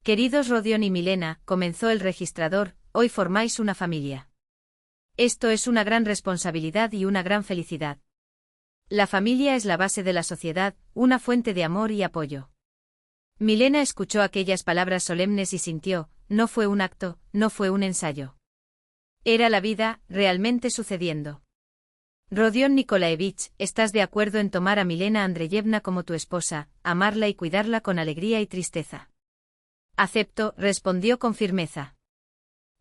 Queridos Rodion y Milena, comenzó el registrador, hoy formáis una familia. Esto es una gran responsabilidad y una gran felicidad. La familia es la base de la sociedad, una fuente de amor y apoyo. Milena escuchó aquellas palabras solemnes y sintió, no fue un acto, no fue un ensayo. Era la vida, realmente sucediendo. Rodion Nikolaevich, ¿estás de acuerdo en tomar a Milena Andreyevna como tu esposa, amarla y cuidarla con alegría y tristeza? Acepto, respondió con firmeza.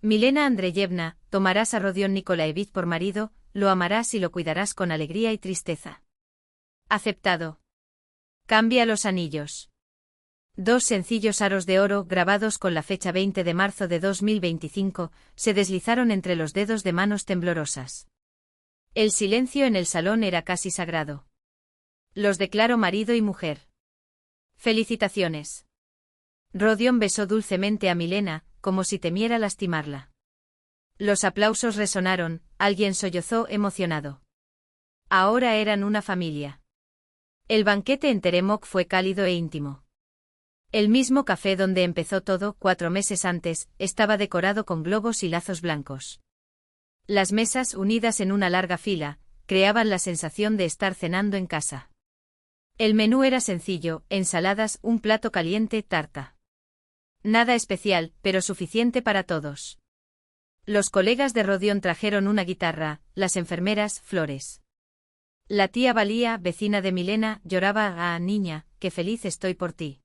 Milena Andreyevna, tomarás a Rodion Nikolaevich por marido, lo amarás y lo cuidarás con alegría y tristeza. Aceptado. Cambia los anillos. 2 sencillos aros de oro grabados con la fecha 20 de marzo de 2025, se deslizaron entre los dedos de manos temblorosas. El silencio en el salón era casi sagrado. Los declaro marido y mujer. Felicitaciones. Rodion besó dulcemente a Milena, como si temiera lastimarla. Los aplausos resonaron, alguien sollozó emocionado. Ahora eran una familia. El banquete en Teremok fue cálido e íntimo. El mismo café donde empezó todo 4 meses antes, estaba decorado con globos y lazos blancos. Las mesas, unidas en una larga fila, creaban la sensación de estar cenando en casa. El menú era sencillo, ensaladas, un plato caliente, tarta. Nada especial, pero suficiente para todos. Los colegas de Rodion trajeron una guitarra, las enfermeras, flores. La tía Valía, vecina de Milena, lloraba: «Ah, niña, qué feliz estoy por ti.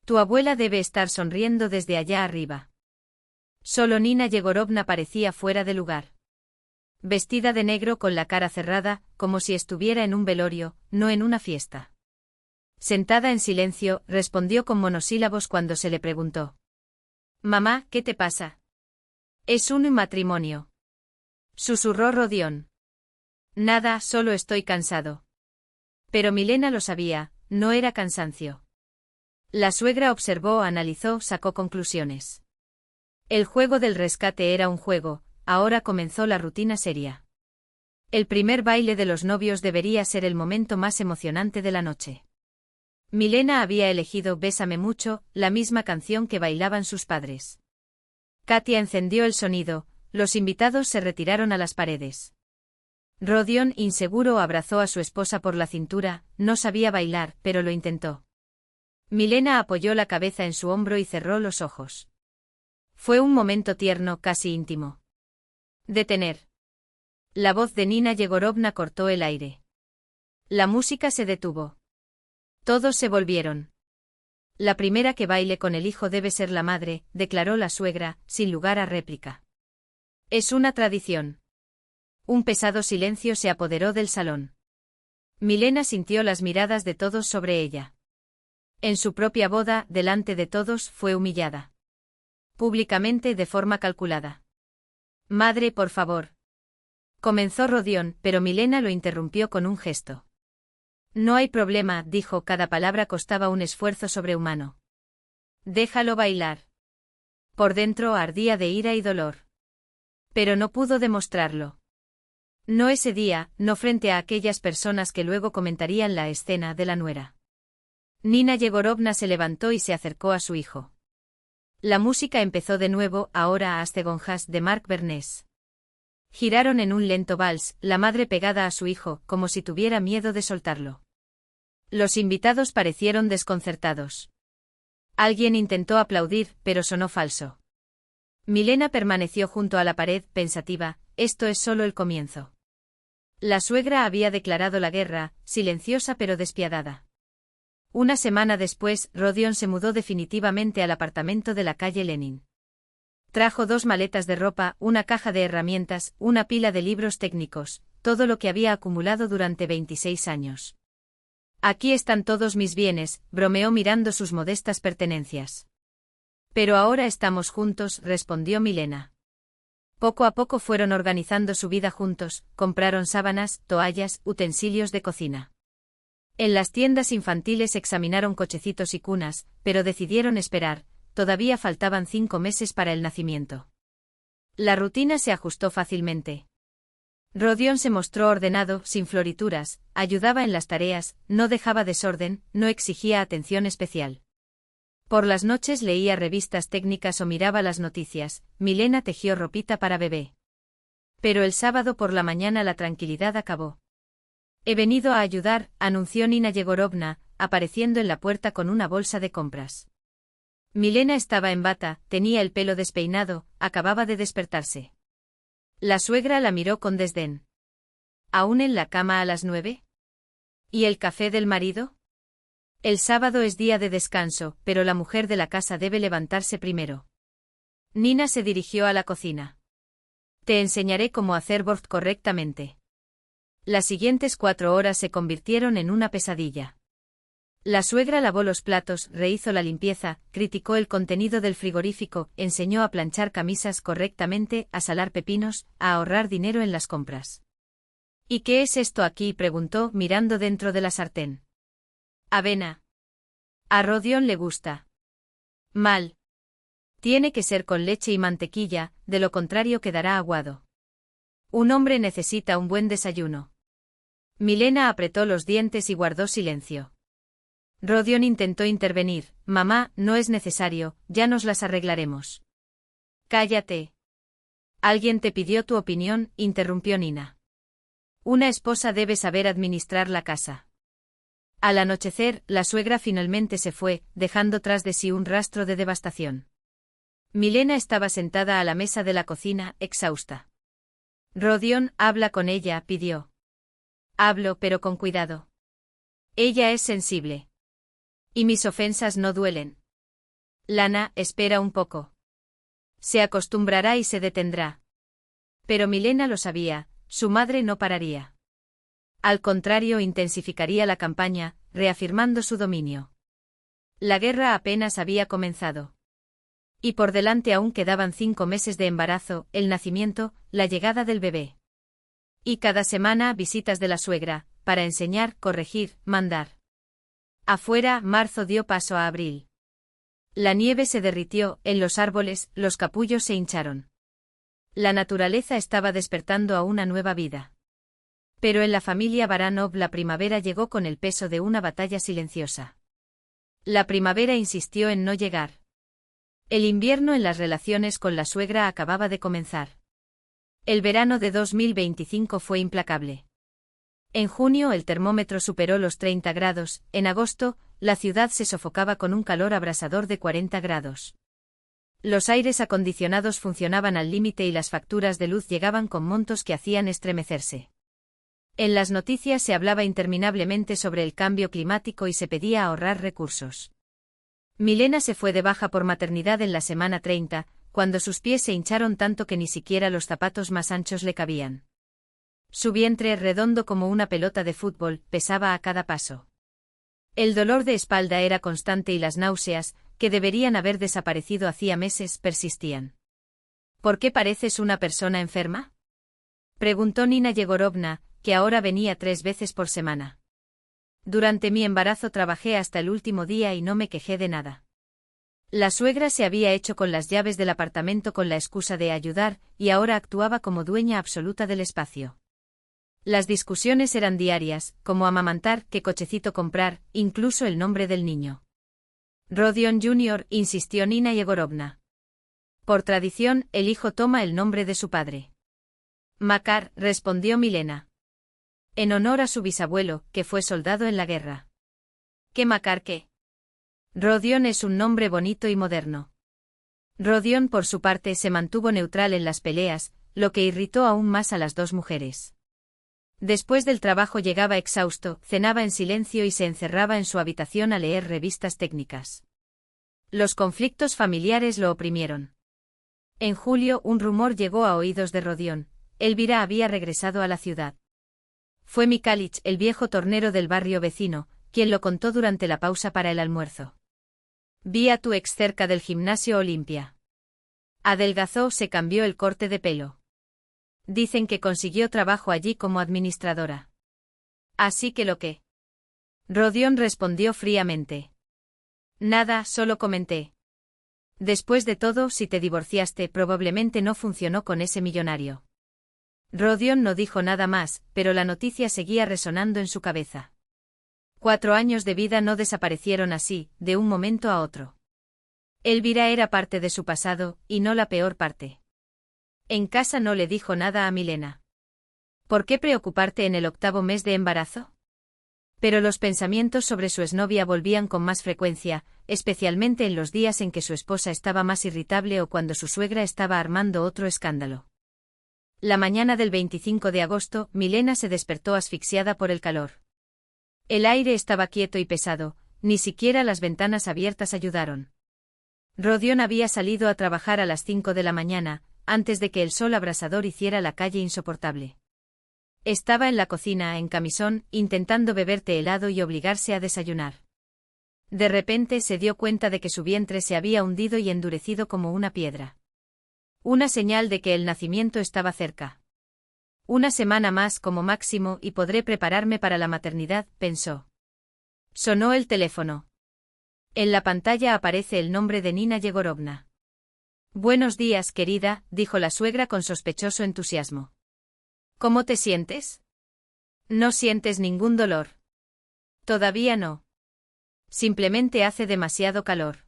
Tu abuela debe estar sonriendo desde allá arriba». Solo Nina Yegorovna parecía fuera de lugar. Vestida de negro con la cara cerrada, como si estuviera en un velorio, no en una fiesta. Sentada en silencio, respondió con monosílabos cuando se le preguntó. «Mamá, ¿qué te pasa?» «Es un matrimonio», susurró Rodion. «Nada, solo estoy cansado». Pero Milena lo sabía, no era cansancio. La suegra observó, analizó, sacó conclusiones. El juego del rescate era un juego, ahora comenzó la rutina seria. El primer baile de los novios debería ser el momento más emocionante de la noche. Milena había elegido Bésame mucho, la misma canción que bailaban sus padres. Katia encendió el sonido, los invitados se retiraron a las paredes. Rodion, inseguro, abrazó a su esposa por la cintura, no sabía bailar, pero lo intentó. Milena apoyó la cabeza en su hombro y cerró los ojos. Fue un momento tierno, casi íntimo. «Detener». La voz de Nina Yegorovna cortó el aire. La música se detuvo. Todos se volvieron. «La primera que baile con el hijo debe ser la madre», declaró la suegra, sin lugar a réplica. «Es una tradición». Un pesado silencio se apoderó del salón. Milena sintió las miradas de todos sobre ella. En su propia boda, delante de todos, fue humillada. Públicamente, de forma calculada. «Madre, por favor». Comenzó Rodion, pero Milena lo interrumpió con un gesto. «No hay problema», dijo, cada palabra costaba un esfuerzo sobrehumano. «Déjalo bailar». Por dentro ardía de ira y dolor. Pero no pudo demostrarlo. No ese día, no frente a aquellas personas que luego comentarían la escena de la nuera. Nina Yegorovna se levantó y se acercó a su hijo. La música empezó de nuevo, ahora a Astegonjas de Marc Bernés. Giraron en un lento vals, la madre pegada a su hijo, como si tuviera miedo de soltarlo. Los invitados parecieron desconcertados. Alguien intentó aplaudir, pero sonó falso. Milena permaneció junto a la pared, pensativa: esto es solo el comienzo. La suegra había declarado la guerra, silenciosa pero despiadada. Una semana después, Rodion se mudó definitivamente al apartamento de la calle Lenin. Trajo 2 maletas de ropa, una caja de herramientas, una pila de libros técnicos, todo lo que había acumulado durante 26 años. «Aquí están todos mis bienes», bromeó mirando sus modestas pertenencias. «Pero ahora estamos juntos», respondió Milena. Poco a poco fueron organizando su vida juntos, compraron sábanas, toallas, utensilios de cocina. En las tiendas infantiles examinaron cochecitos y cunas, pero decidieron esperar, todavía faltaban 5 meses para el nacimiento. La rutina se ajustó fácilmente. Rodion se mostró ordenado, sin florituras, ayudaba en las tareas, no dejaba desorden, no exigía atención especial. Por las noches leía revistas técnicas o miraba las noticias, Milena tejió ropita para bebé. Pero el sábado por la mañana la tranquilidad acabó. «He venido a ayudar», anunció Nina Yegorovna, apareciendo en la puerta con una bolsa de compras. Milena estaba en bata, tenía el pelo despeinado, acababa de despertarse. La suegra la miró con desdén. «¿Aún en la cama a las 9? ¿Y el café del marido?» «El sábado es día de descanso, pero la mujer de la casa debe levantarse primero». Nina se dirigió a la cocina. «Te enseñaré cómo hacer bort correctamente». Las siguientes 4 horas se convirtieron en una pesadilla. La suegra lavó los platos, rehizo la limpieza, criticó el contenido del frigorífico, enseñó a planchar camisas correctamente, a salar pepinos, a ahorrar dinero en las compras. «¿Y qué es esto aquí?», preguntó, mirando dentro de la sartén. «Avena». «A Rodion le gusta». «Mal. Tiene que ser con leche y mantequilla, de lo contrario quedará aguado. Un hombre necesita un buen desayuno». Milena apretó los dientes y guardó silencio. Rodion intentó intervenir. Mamá, no es necesario, ya nos las arreglaremos. Cállate. Alguien te pidió tu opinión, interrumpió Nina. Una esposa debe saber administrar la casa. Al anochecer, la suegra finalmente se fue, dejando tras de sí un rastro de devastación. Milena estaba sentada a la mesa de la cocina, exhausta. Rodion, habla con ella, pidió. Hablo, pero con cuidado. Ella es sensible. Y mis ofensas no duelen. Lana, espera un poco. Se acostumbrará y se detendrá. Pero Milena lo sabía, su madre no pararía. Al contrario, intensificaría la campaña, reafirmando su dominio. La guerra apenas había comenzado. Y por delante aún quedaban 5 meses de embarazo, el nacimiento, la llegada del bebé. Y cada semana visitas de la suegra, para enseñar, corregir, mandar. Afuera, marzo dio paso a abril. La nieve se derritió, en los árboles, los capullos se hincharon. La naturaleza estaba despertando a una nueva vida. Pero en la familia Baranov la primavera llegó con el peso de una batalla silenciosa. La primavera insistió en no llegar. El invierno en las relaciones con la suegra acababa de comenzar. El verano de 2025 fue implacable. En junio el termómetro superó los 30 grados, en agosto, la ciudad se sofocaba con un calor abrasador de 40 grados. Los aires acondicionados funcionaban al límite y las facturas de luz llegaban con montos que hacían estremecerse. En las noticias se hablaba interminablemente sobre el cambio climático y se pedía ahorrar recursos. Milena se fue de baja por maternidad en la semana 30, cuando sus pies se hincharon tanto que ni siquiera los zapatos más anchos le cabían. Su vientre, redondo como una pelota de fútbol, pesaba a cada paso. El dolor de espalda era constante y las náuseas, que deberían haber desaparecido hacía meses, persistían. ¿Por qué pareces una persona enferma?, preguntó Nina Yegorovna, que ahora venía 3 veces por semana. Durante mi embarazo trabajé hasta el último día y no me quejé de nada. La suegra se había hecho con las llaves del apartamento con la excusa de ayudar, y ahora actuaba como dueña absoluta del espacio. Las discusiones eran diarias, como amamantar, qué cochecito comprar, incluso el nombre del niño. Rodion Jr., insistió Nina Yegorovna. Por tradición, el hijo toma el nombre de su padre. Makar, respondió Milena. En honor a su bisabuelo, que fue soldado en la guerra. ¿Qué Makar qué? Rodion es un nombre bonito y moderno. Rodion, por su parte, se mantuvo neutral en las peleas, lo que irritó aún más a las 2 mujeres. Después del trabajo llegaba exhausto, cenaba en silencio y se encerraba en su habitación a leer revistas técnicas. Los conflictos familiares lo oprimieron. En julio, un rumor llegó a oídos de Rodion. Elvira había regresado a la ciudad. Fue Mikhalich, el viejo tornero del barrio vecino, quien lo contó durante la pausa para el almuerzo. Vi a tu ex cerca del gimnasio Olimpia. Adelgazó, se cambió el corte de pelo. Dicen que consiguió trabajo allí como administradora. Así que lo que. Rodion respondió fríamente. Nada, solo comenté. Después de todo, si te divorciaste, probablemente no funcionó con ese millonario. Rodion no dijo nada más, pero la noticia seguía resonando en su cabeza. 4 años de vida no desaparecieron así, de un momento a otro. Elvira era parte de su pasado, y no la peor parte. En casa no le dijo nada a Milena. ¿Por qué preocuparte en el 8º mes de embarazo? Pero los pensamientos sobre su exnovia volvían con más frecuencia, especialmente en los días en que su esposa estaba más irritable o cuando su suegra estaba armando otro escándalo. La mañana del 25 de agosto, Milena se despertó asfixiada por el calor. El aire estaba quieto y pesado, ni siquiera las ventanas abiertas ayudaron. Rodion había salido a trabajar a las 5 de la mañana, antes de que el sol abrasador hiciera la calle insoportable. Estaba en la cocina, en camisón, intentando beber té helado y obligarse a desayunar. De repente se dio cuenta de que su vientre se había hundido y endurecido como una piedra. Una señal de que el nacimiento estaba cerca. Una semana más como máximo y podré prepararme para la maternidad, pensó. Sonó el teléfono. En la pantalla aparece el nombre de Nina Yegorovna. Buenos días, querida, dijo la suegra con sospechoso entusiasmo. ¿Cómo te sientes? No sientes ningún dolor. Todavía no. Simplemente hace demasiado calor.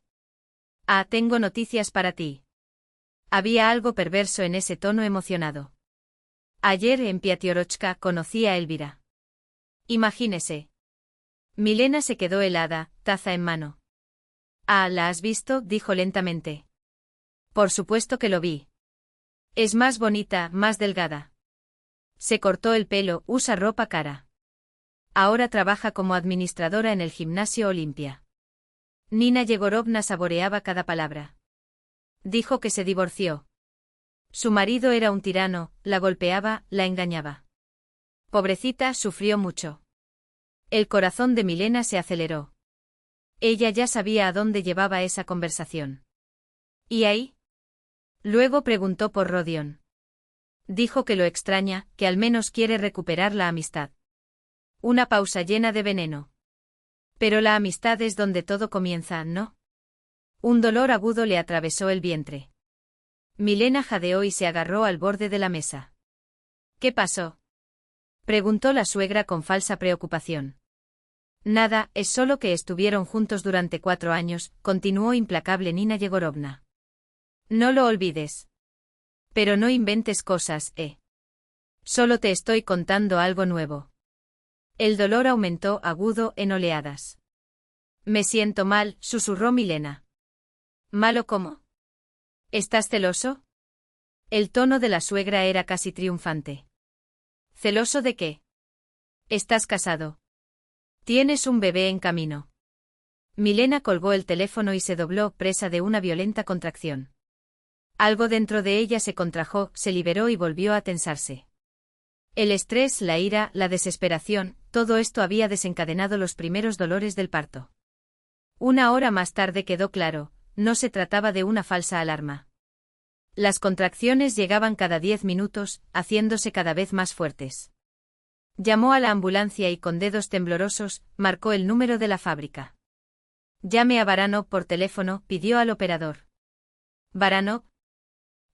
Ah, tengo noticias para ti. Había algo perverso en ese tono emocionado. Ayer en Piatiorochka conocí a Elvira. Imagínese. Milena se quedó helada, taza en mano. Ah, ¿la has visto?, dijo lentamente. Por supuesto que lo vi. Es más bonita, más delgada. Se cortó el pelo, usa ropa cara. Ahora trabaja como administradora en el gimnasio Olimpia. Nina Yegorovna saboreaba cada palabra. Dijo que se divorció. Su marido era un tirano, la golpeaba, la engañaba. Pobrecita, sufrió mucho. El corazón de Milena se aceleró. Ella ya sabía a dónde llevaba esa conversación. ¿Y ahí? Luego preguntó por Rodion. Dijo que lo extraña, que al menos quiere recuperar la amistad. Una pausa llena de veneno. Pero la amistad es donde todo comienza, ¿no? Un dolor agudo le atravesó el vientre. Milena jadeó y se agarró al borde de la mesa. ¿Qué pasó?, preguntó la suegra con falsa preocupación. Nada, es solo que estuvieron juntos durante 4 años, continuó implacable Nina Yegorovna. No lo olvides. Pero no inventes cosas, ¿eh? Solo te estoy contando algo nuevo. El dolor aumentó agudo en oleadas. Me siento mal, susurró Milena. ¿Malo cómo? ¿Estás celoso? El tono de la suegra era casi triunfante. ¿Celoso de qué? Estás casado. Tienes un bebé en camino. Milena colgó el teléfono y se dobló, presa de una violenta contracción. Algo dentro de ella se contrajo, se liberó y volvió a tensarse. El estrés, la ira, la desesperación, todo esto había desencadenado los primeros dolores del parto. 1 hora más tarde quedó claro, no se trataba de una falsa alarma. Las contracciones llegaban cada 10 minutos, haciéndose cada vez más fuertes. Llamó a la ambulancia y con dedos temblorosos, marcó el número de la fábrica. Llame a Baranov por teléfono, pidió al operador. Baranov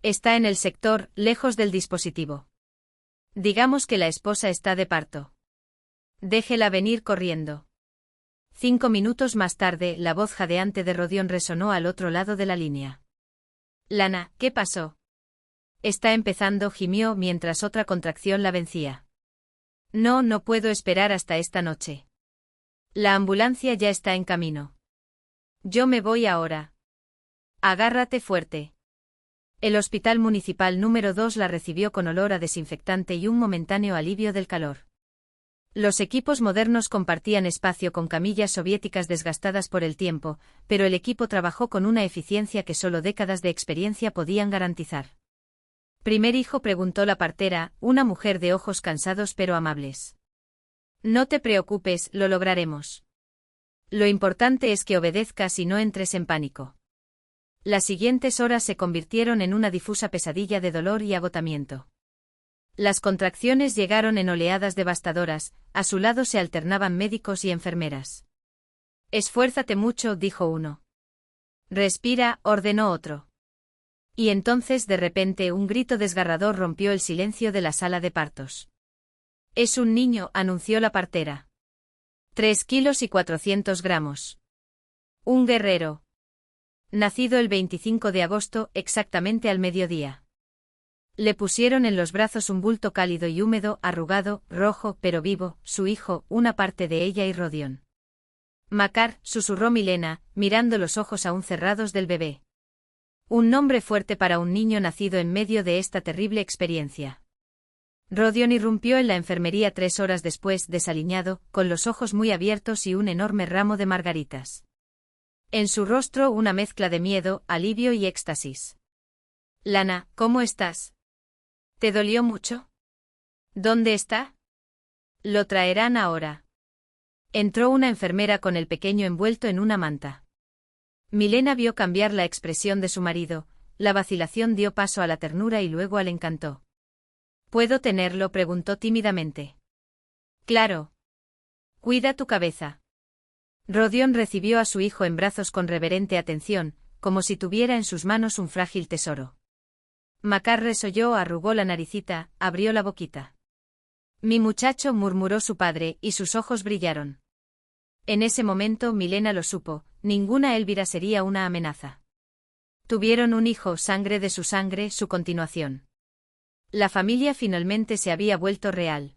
está en el sector, lejos del dispositivo. Digamos que la esposa está de parto. Déjela venir corriendo. 5 minutos más tarde, la voz jadeante de Rodion resonó al otro lado de la línea. Lana, ¿qué pasó? Está empezando, gimió mientras otra contracción la vencía. No, no puedo esperar hasta esta noche. La ambulancia ya está en camino. Yo me voy ahora. Agárrate fuerte. El hospital municipal número 2 la recibió con olor a desinfectante y un momentáneo alivio del calor. Los equipos modernos compartían espacio con camillas soviéticas desgastadas por el tiempo, pero el equipo trabajó con una eficiencia que solo décadas de experiencia podían garantizar. ¿Primer hijo?, preguntó la partera, una mujer de ojos cansados pero amables. No te preocupes, lo lograremos. Lo importante es que obedezcas y no entres en pánico. Las siguientes horas se convirtieron en una difusa pesadilla de dolor y agotamiento. Las contracciones llegaron en oleadas devastadoras, a su lado se alternaban médicos y enfermeras. Esfuérzate mucho, dijo uno. Respira, ordenó otro. Y entonces de repente un grito desgarrador rompió el silencio de la sala de partos. Es un niño, anunció la partera. 3 kilos y 400 gramos. Un guerrero. Nacido el 25 de agosto, exactamente al mediodía. Le pusieron en los brazos un bulto cálido y húmedo, arrugado, rojo, pero vivo, su hijo, una parte de ella y Rodion. Makar, susurró Milena, mirando los ojos aún cerrados del bebé. Un nombre fuerte para un niño nacido en medio de esta terrible experiencia. Rodion irrumpió en la enfermería 3 horas después, desaliñado, con los ojos muy abiertos y un enorme ramo de margaritas. En su rostro una mezcla de miedo, alivio y éxtasis. Lana, ¿cómo estás? ¿Te dolió mucho? ¿Dónde está? Lo traerán ahora. Entró una enfermera con el pequeño envuelto en una manta. Milena vio cambiar la expresión de su marido, la vacilación dio paso a la ternura y luego al encanto. ¿Puedo tenerlo?, preguntó tímidamente. Claro. Cuida tu cabeza. Rodion recibió a su hijo en brazos con reverente atención, como si tuviera en sus manos un frágil tesoro. Makar resolló, arrugó la naricita, abrió la boquita. Mi muchacho, murmuró su padre, y sus ojos brillaron. En ese momento Milena lo supo, ninguna Elvira sería una amenaza. Tuvieron un hijo, sangre de su sangre, su continuación. La familia finalmente se había vuelto real.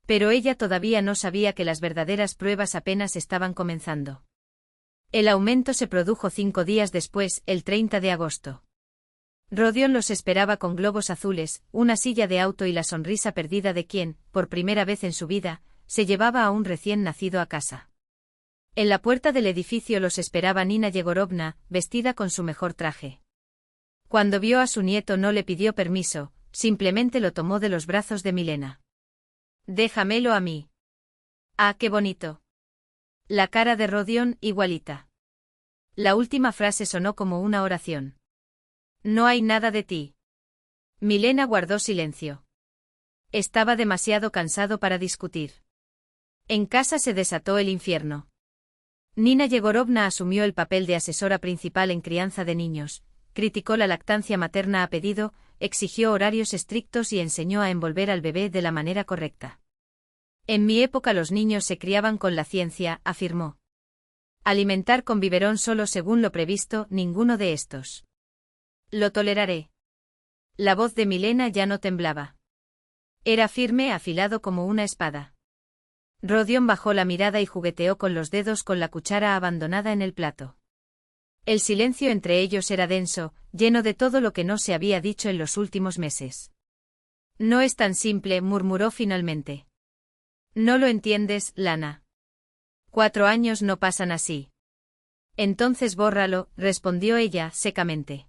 Pero ella todavía no sabía que las verdaderas pruebas apenas estaban comenzando. El aumento se produjo 5 días después, el 30 de agosto. Rodion los esperaba con globos azules, una silla de auto y la sonrisa perdida de quien, por primera vez en su vida, se llevaba a un recién nacido a casa. En la puerta del edificio los esperaba Nina Yegorovna, vestida con su mejor traje. Cuando vio a su nieto no le pidió permiso, simplemente lo tomó de los brazos de Milena. «Déjamelo a mí». «Ah, qué bonito». La cara de Rodion, igualita. La última frase sonó como una oración. «No hay nada de ti». Milena guardó silencio. Estaba demasiado cansado para discutir. En casa se desató el infierno. Nina Yegorovna asumió el papel de asesora principal en crianza de niños, criticó la lactancia materna a pedido, exigió horarios estrictos y enseñó a envolver al bebé de la manera correcta. En mi época los niños se criaban con la ciencia, afirmó. Alimentar con biberón solo según lo previsto, ninguno de estos. Lo toleraré. La voz de Milena ya no temblaba. Era firme, afilado como una espada. Rodion bajó la mirada y jugueteó con los dedos con la cuchara abandonada en el plato. El silencio entre ellos era denso, lleno de todo lo que no se había dicho en los últimos meses. «No es tan simple», murmuró finalmente. «No lo entiendes, Lana. 4 años no pasan así». «Entonces bórralo», respondió ella secamente.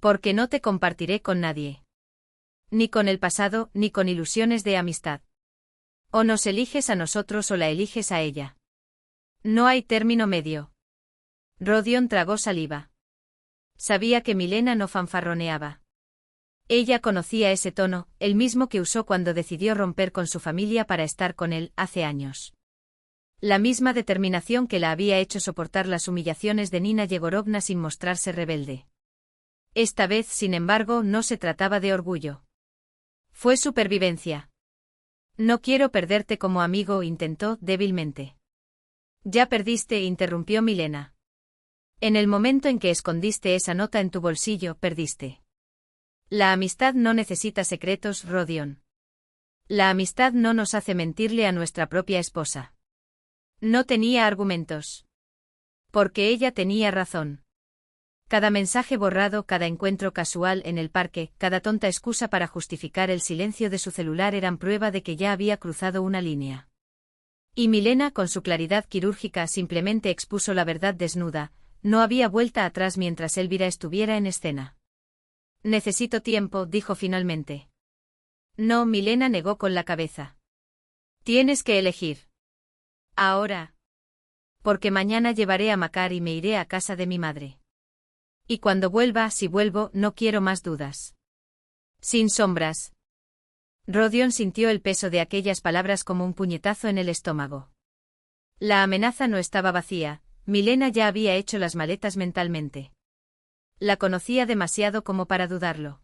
«Porque no te compartiré con nadie. Ni con el pasado, ni con ilusiones de amistad. O nos eliges a nosotros o la eliges a ella. No hay término medio». Rodion tragó saliva. Sabía que Milena no fanfarroneaba. Ella conocía ese tono, el mismo que usó cuando decidió romper con su familia para estar con él, hace años. La misma determinación que la había hecho soportar las humillaciones de Nina Yegorovna sin mostrarse rebelde. Esta vez, sin embargo, no se trataba de orgullo. Fue supervivencia. «No quiero perderte como amigo», intentó débilmente. «Ya perdiste», interrumpió Milena. «En el momento en que escondiste esa nota en tu bolsillo, perdiste». «La amistad no necesita secretos, Rodion. La amistad no nos hace mentirle a nuestra propia esposa». No tenía argumentos. Porque ella tenía razón. Cada mensaje borrado, cada encuentro casual en el parque, cada tonta excusa para justificar el silencio de su celular eran prueba de que ya había cruzado una línea. Y Milena, con su claridad quirúrgica, simplemente expuso la verdad desnuda. No había vuelta atrás mientras Elvira estuviera en escena. «Necesito tiempo», dijo finalmente. «No», Milena negó con la cabeza. «Tienes que elegir. Ahora. Porque mañana llevaré a Makar y me iré a casa de mi madre. Y cuando vuelva, si vuelvo, no quiero más dudas. Sin sombras». Rodion sintió el peso de aquellas palabras como un puñetazo en el estómago. La amenaza no estaba vacía. Milena ya había hecho las maletas mentalmente. La conocía demasiado como para dudarlo.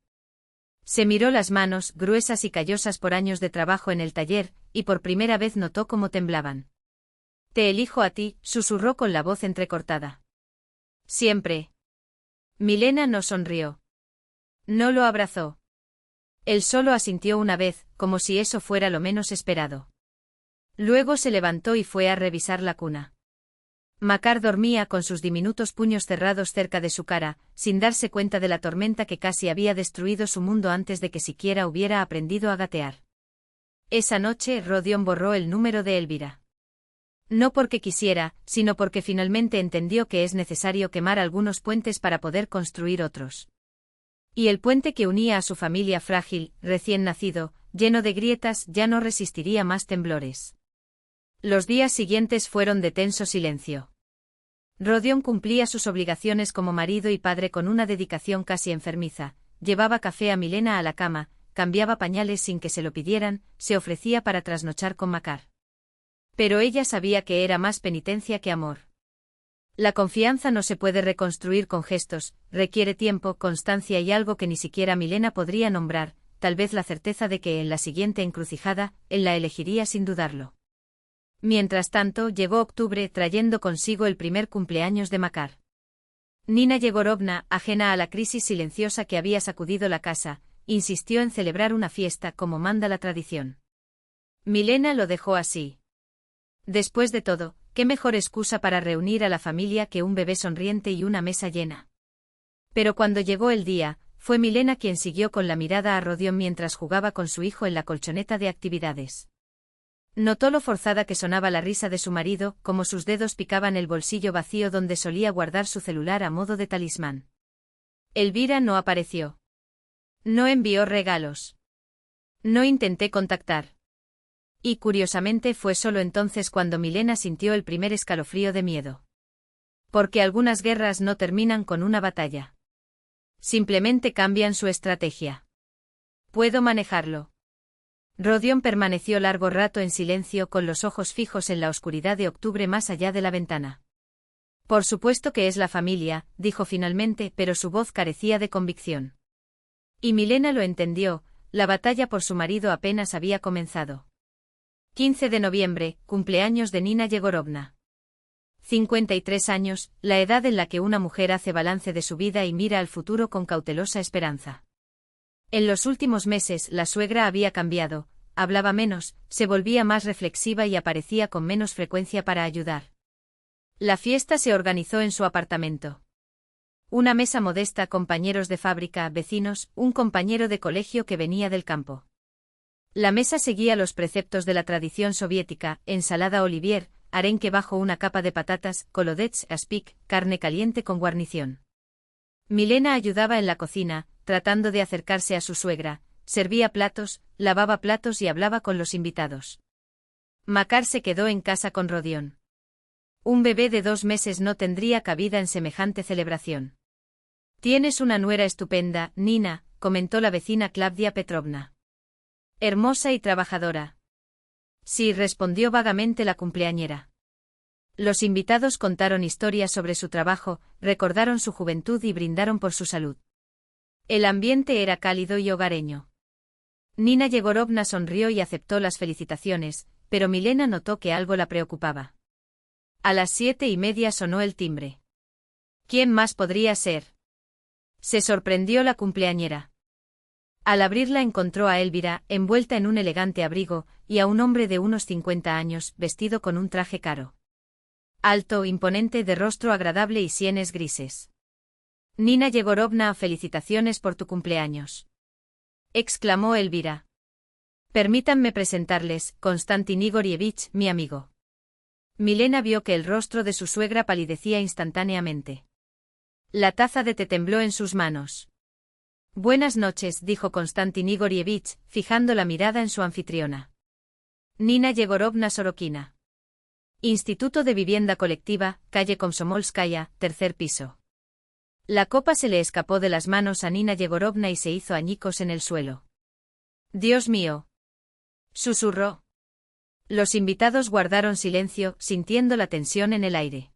Se miró las manos, gruesas y callosas por años de trabajo en el taller, y por primera vez notó cómo temblaban. «Te elijo a ti», susurró con la voz entrecortada. «Siempre». Milena no sonrió. No lo abrazó. Él solo asintió una vez, como si eso fuera lo menos esperado. Luego se levantó y fue a revisar la cuna. Makar dormía con sus diminutos puños cerrados cerca de su cara, sin darse cuenta de la tormenta que casi había destruido su mundo antes de que siquiera hubiera aprendido a gatear. Esa noche Rodion borró el número de Elvira. No porque quisiera, sino porque finalmente entendió que es necesario quemar algunos puentes para poder construir otros. Y el puente que unía a su familia frágil, recién nacido, lleno de grietas, ya no resistiría más temblores. Los días siguientes fueron de tenso silencio. Rodion cumplía sus obligaciones como marido y padre con una dedicación casi enfermiza, llevaba café a Milena a la cama, cambiaba pañales sin que se lo pidieran, se ofrecía para trasnochar con Makar. Pero ella sabía que era más penitencia que amor. La confianza no se puede reconstruir con gestos, requiere tiempo, constancia y algo que ni siquiera Milena podría nombrar, tal vez la certeza de que en la siguiente encrucijada, él la elegiría sin dudarlo. Mientras tanto, llegó octubre trayendo consigo el primer cumpleaños de Makar. Nina Yegorovna, ajena a la crisis silenciosa que había sacudido la casa, insistió en celebrar una fiesta como manda la tradición. Milena lo dejó así. Después de todo, ¿qué mejor excusa para reunir a la familia que un bebé sonriente y una mesa llena? Pero cuando llegó el día, fue Milena quien siguió con la mirada a Rodion mientras jugaba con su hijo en la colchoneta de actividades. Notó lo forzada que sonaba la risa de su marido, como sus dedos picaban el bolsillo vacío donde solía guardar su celular a modo de talismán. Elvira no apareció. No envió regalos. No intenté contactar. Y curiosamente fue solo entonces cuando Milena sintió el primer escalofrío de miedo. Porque algunas guerras no terminan con una batalla. Simplemente cambian su estrategia. Puedo manejarlo. Rodion permaneció largo rato en silencio con los ojos fijos en la oscuridad de octubre más allá de la ventana. Por supuesto que es la familia, dijo finalmente, pero su voz carecía de convicción. Y Milena lo entendió, la batalla por su marido apenas había comenzado. 15 de noviembre, cumpleaños de Nina Yegorovna. 53 años, la edad en la que una mujer hace balance de su vida y mira al futuro con cautelosa esperanza. En los últimos meses la suegra había cambiado, hablaba menos, se volvía más reflexiva y aparecía con menos frecuencia para ayudar. La fiesta se organizó en su apartamento. Una mesa modesta, compañeros de fábrica, vecinos, un compañero de colegio que venía del campo. La mesa seguía los preceptos de la tradición soviética, ensalada Olivier, arenque bajo una capa de patatas, kolodets, aspic, carne caliente con guarnición. Milena ayudaba en la cocina, tratando de acercarse a su suegra, servía platos, lavaba platos y hablaba con los invitados. Makar se quedó en casa con Rodion. Un bebé de 2 meses no tendría cabida en semejante celebración. Tienes una nuera estupenda, Nina, comentó la vecina Klavdia Petrovna. Hermosa y trabajadora. Sí, respondió vagamente la cumpleañera. Los invitados contaron historias sobre su trabajo, recordaron su juventud y brindaron por su salud. El ambiente era cálido y hogareño. Nina Yegorovna sonrió y aceptó las felicitaciones, pero Milena notó que algo la preocupaba. A las 7:30 sonó el timbre. ¿Quién más podría ser? Se sorprendió la cumpleañera. Al abrirla encontró a Elvira, envuelta en un elegante abrigo, y a un hombre de unos 50 años, vestido con un traje caro. Alto, imponente, de rostro agradable y sienes grises. Nina Yegorovna, felicitaciones por tu cumpleaños. Exclamó Elvira. Permítanme presentarles, Konstantin Igorievich, mi amigo. Milena vio que el rostro de su suegra palidecía instantáneamente. La taza de té tembló en sus manos. Buenas noches, dijo Konstantin Igorievich, fijando la mirada en su anfitriona. Nina Yegorovna Sorokina. Instituto de Vivienda Colectiva, calle Komsomolskaya, 3er piso. La copa se le escapó de las manos a Nina Yegorovna y se hizo añicos en el suelo. Dios mío. Susurró. Los invitados guardaron silencio, sintiendo la tensión en el aire.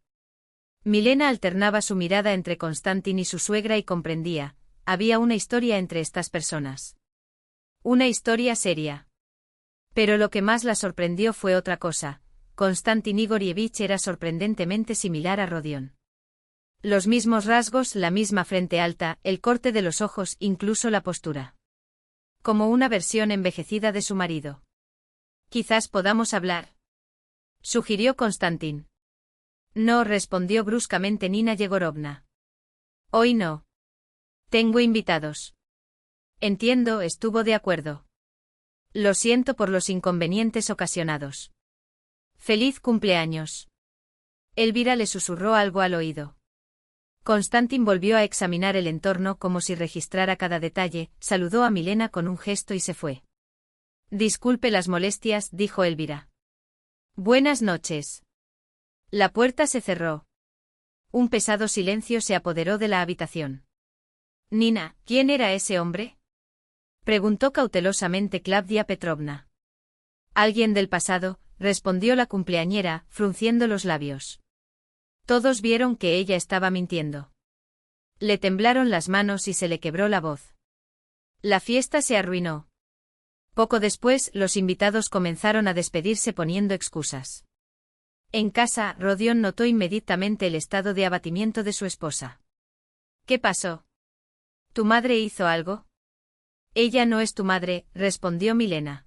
Milena alternaba su mirada entre Konstantin y su suegra y comprendía, había una historia entre estas personas. Una historia seria. Pero lo que más la sorprendió fue otra cosa. Konstantin Igorievich era sorprendentemente similar a Rodion. Los mismos rasgos, la misma frente alta, el corte de los ojos, incluso la postura. Como una versión envejecida de su marido. Quizás podamos hablar, sugirió Konstantin. No, respondió bruscamente Nina Yegorovna. Hoy no. Tengo invitados. Entiendo, estuvo de acuerdo. Lo siento por los inconvenientes ocasionados. Feliz cumpleaños. Elvira le susurró algo al oído. Konstantin volvió a examinar el entorno como si registrara cada detalle, saludó a Milena con un gesto y se fue. Disculpe las molestias, dijo Elvira. Buenas noches. La puerta se cerró. Un pesado silencio se apoderó de la habitación. Nina, ¿quién era ese hombre? Preguntó cautelosamente Klavdia Petrovna. Alguien del pasado, respondió la cumpleañera, frunciendo los labios. Todos vieron que ella estaba mintiendo. Le temblaron las manos y se le quebró la voz. La fiesta se arruinó. Poco después, los invitados comenzaron a despedirse poniendo excusas. En casa, Rodion notó inmediatamente el estado de abatimiento de su esposa. ¿Qué pasó? ¿Tu madre hizo algo? Ella no es tu madre, respondió Milena.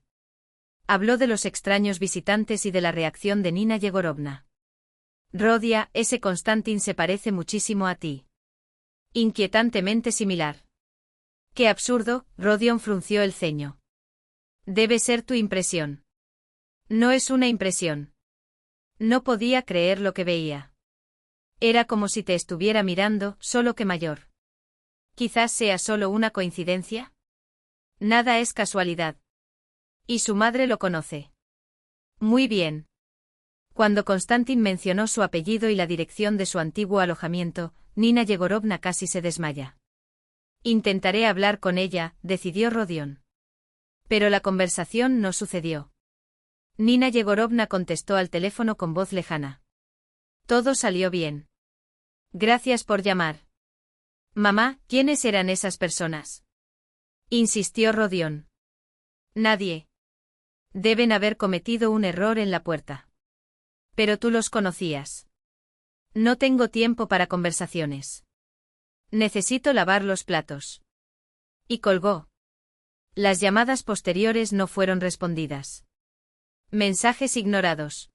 Habló de los extraños visitantes y de la reacción de Nina Yegorovna. Rodia, ese Konstantin se parece muchísimo a ti. Inquietantemente similar. Qué absurdo, Rodion frunció el ceño. Debe ser tu impresión. No es una impresión. No podía creer lo que veía. Era como si te estuviera mirando, solo que mayor. Quizás sea solo una coincidencia. Nada es casualidad. Y su madre lo conoce. Muy bien. Cuando Konstantin mencionó su apellido y la dirección de su antiguo alojamiento, Nina Yegorovna casi se desmaya. Intentaré hablar con ella, decidió Rodion. Pero la conversación no sucedió. Nina Yegorovna contestó al teléfono con voz lejana. Todo salió bien. Gracias por llamar. Mamá, ¿quiénes eran esas personas? Insistió Rodion. Nadie. Deben haber cometido un error en la puerta. Pero tú los conocías. No tengo tiempo para conversaciones. Necesito lavar los platos. Y colgó. Las llamadas posteriores no fueron respondidas. Mensajes ignorados.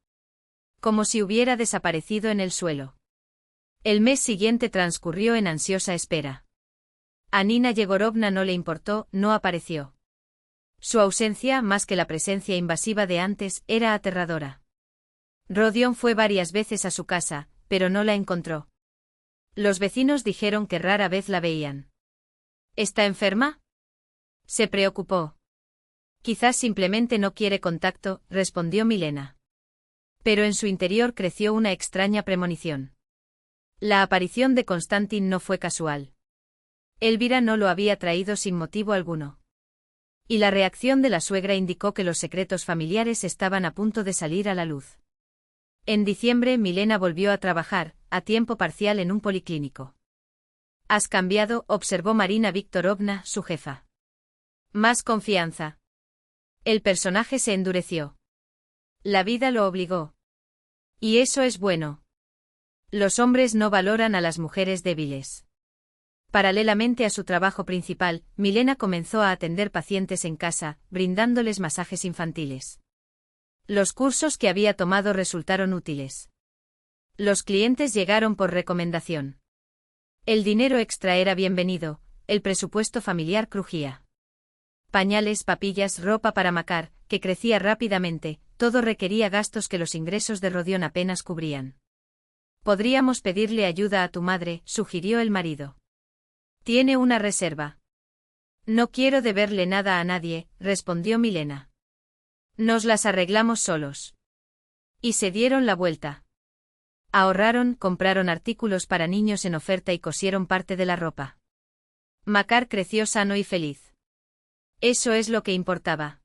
Como si hubiera desaparecido en el suelo. El mes siguiente transcurrió en ansiosa espera. A Nina Yegorovna no le importó, no apareció. Su ausencia, más que la presencia invasiva de antes, era aterradora. Rodion fue varias veces a su casa, pero no la encontró. Los vecinos dijeron que rara vez la veían. ¿Está enferma? Se preocupó. Quizás simplemente no quiere contacto, respondió Milena. Pero en su interior creció una extraña premonición. La aparición de Konstantin no fue casual. Elvira no lo había traído sin motivo alguno. Y la reacción de la suegra indicó que los secretos familiares estaban a punto de salir a la luz. En diciembre Milena volvió a trabajar, a tiempo parcial en un policlínico. Has cambiado, observó Marina Viktorovna, su jefa. Más confianza. El personaje se endureció. La vida lo obligó. Y eso es bueno. Los hombres no valoran a las mujeres débiles. Paralelamente a su trabajo principal, Milena comenzó a atender pacientes en casa, brindándoles masajes infantiles. Los cursos que había tomado resultaron útiles. Los clientes llegaron por recomendación. El dinero extra era bienvenido, el presupuesto familiar crujía. Pañales, papillas, ropa para Makar, que crecía rápidamente, todo requería gastos que los ingresos de Rodion apenas cubrían. Podríamos pedirle ayuda a tu madre, sugirió el marido. Tiene una reserva. No quiero deberle nada a nadie, respondió Milena. Nos las arreglamos solos. Y se dieron la vuelta. Ahorraron, compraron artículos para niños en oferta y cosieron parte de la ropa. Makar creció sano y feliz. Eso es lo que importaba.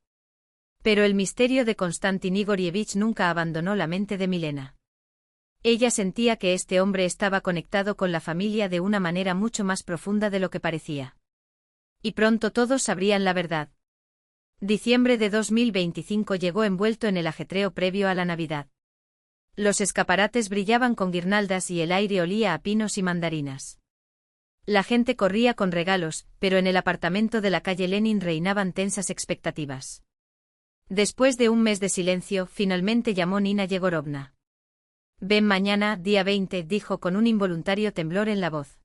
Pero el misterio de Konstantin Igorievich nunca abandonó la mente de Milena. Ella sentía que este hombre estaba conectado con la familia de una manera mucho más profunda de lo que parecía. Y pronto todos sabrían la verdad. Diciembre de 2025 llegó envuelto en el ajetreo previo a la Navidad. Los escaparates brillaban con guirnaldas y el aire olía a pinos y mandarinas. La gente corría con regalos, pero en el apartamento de la calle Lenin reinaban tensas expectativas. Después de un mes de silencio, finalmente llamó Nina Yegorovna. Ven mañana, día 20, dijo con un involuntario temblor en la voz.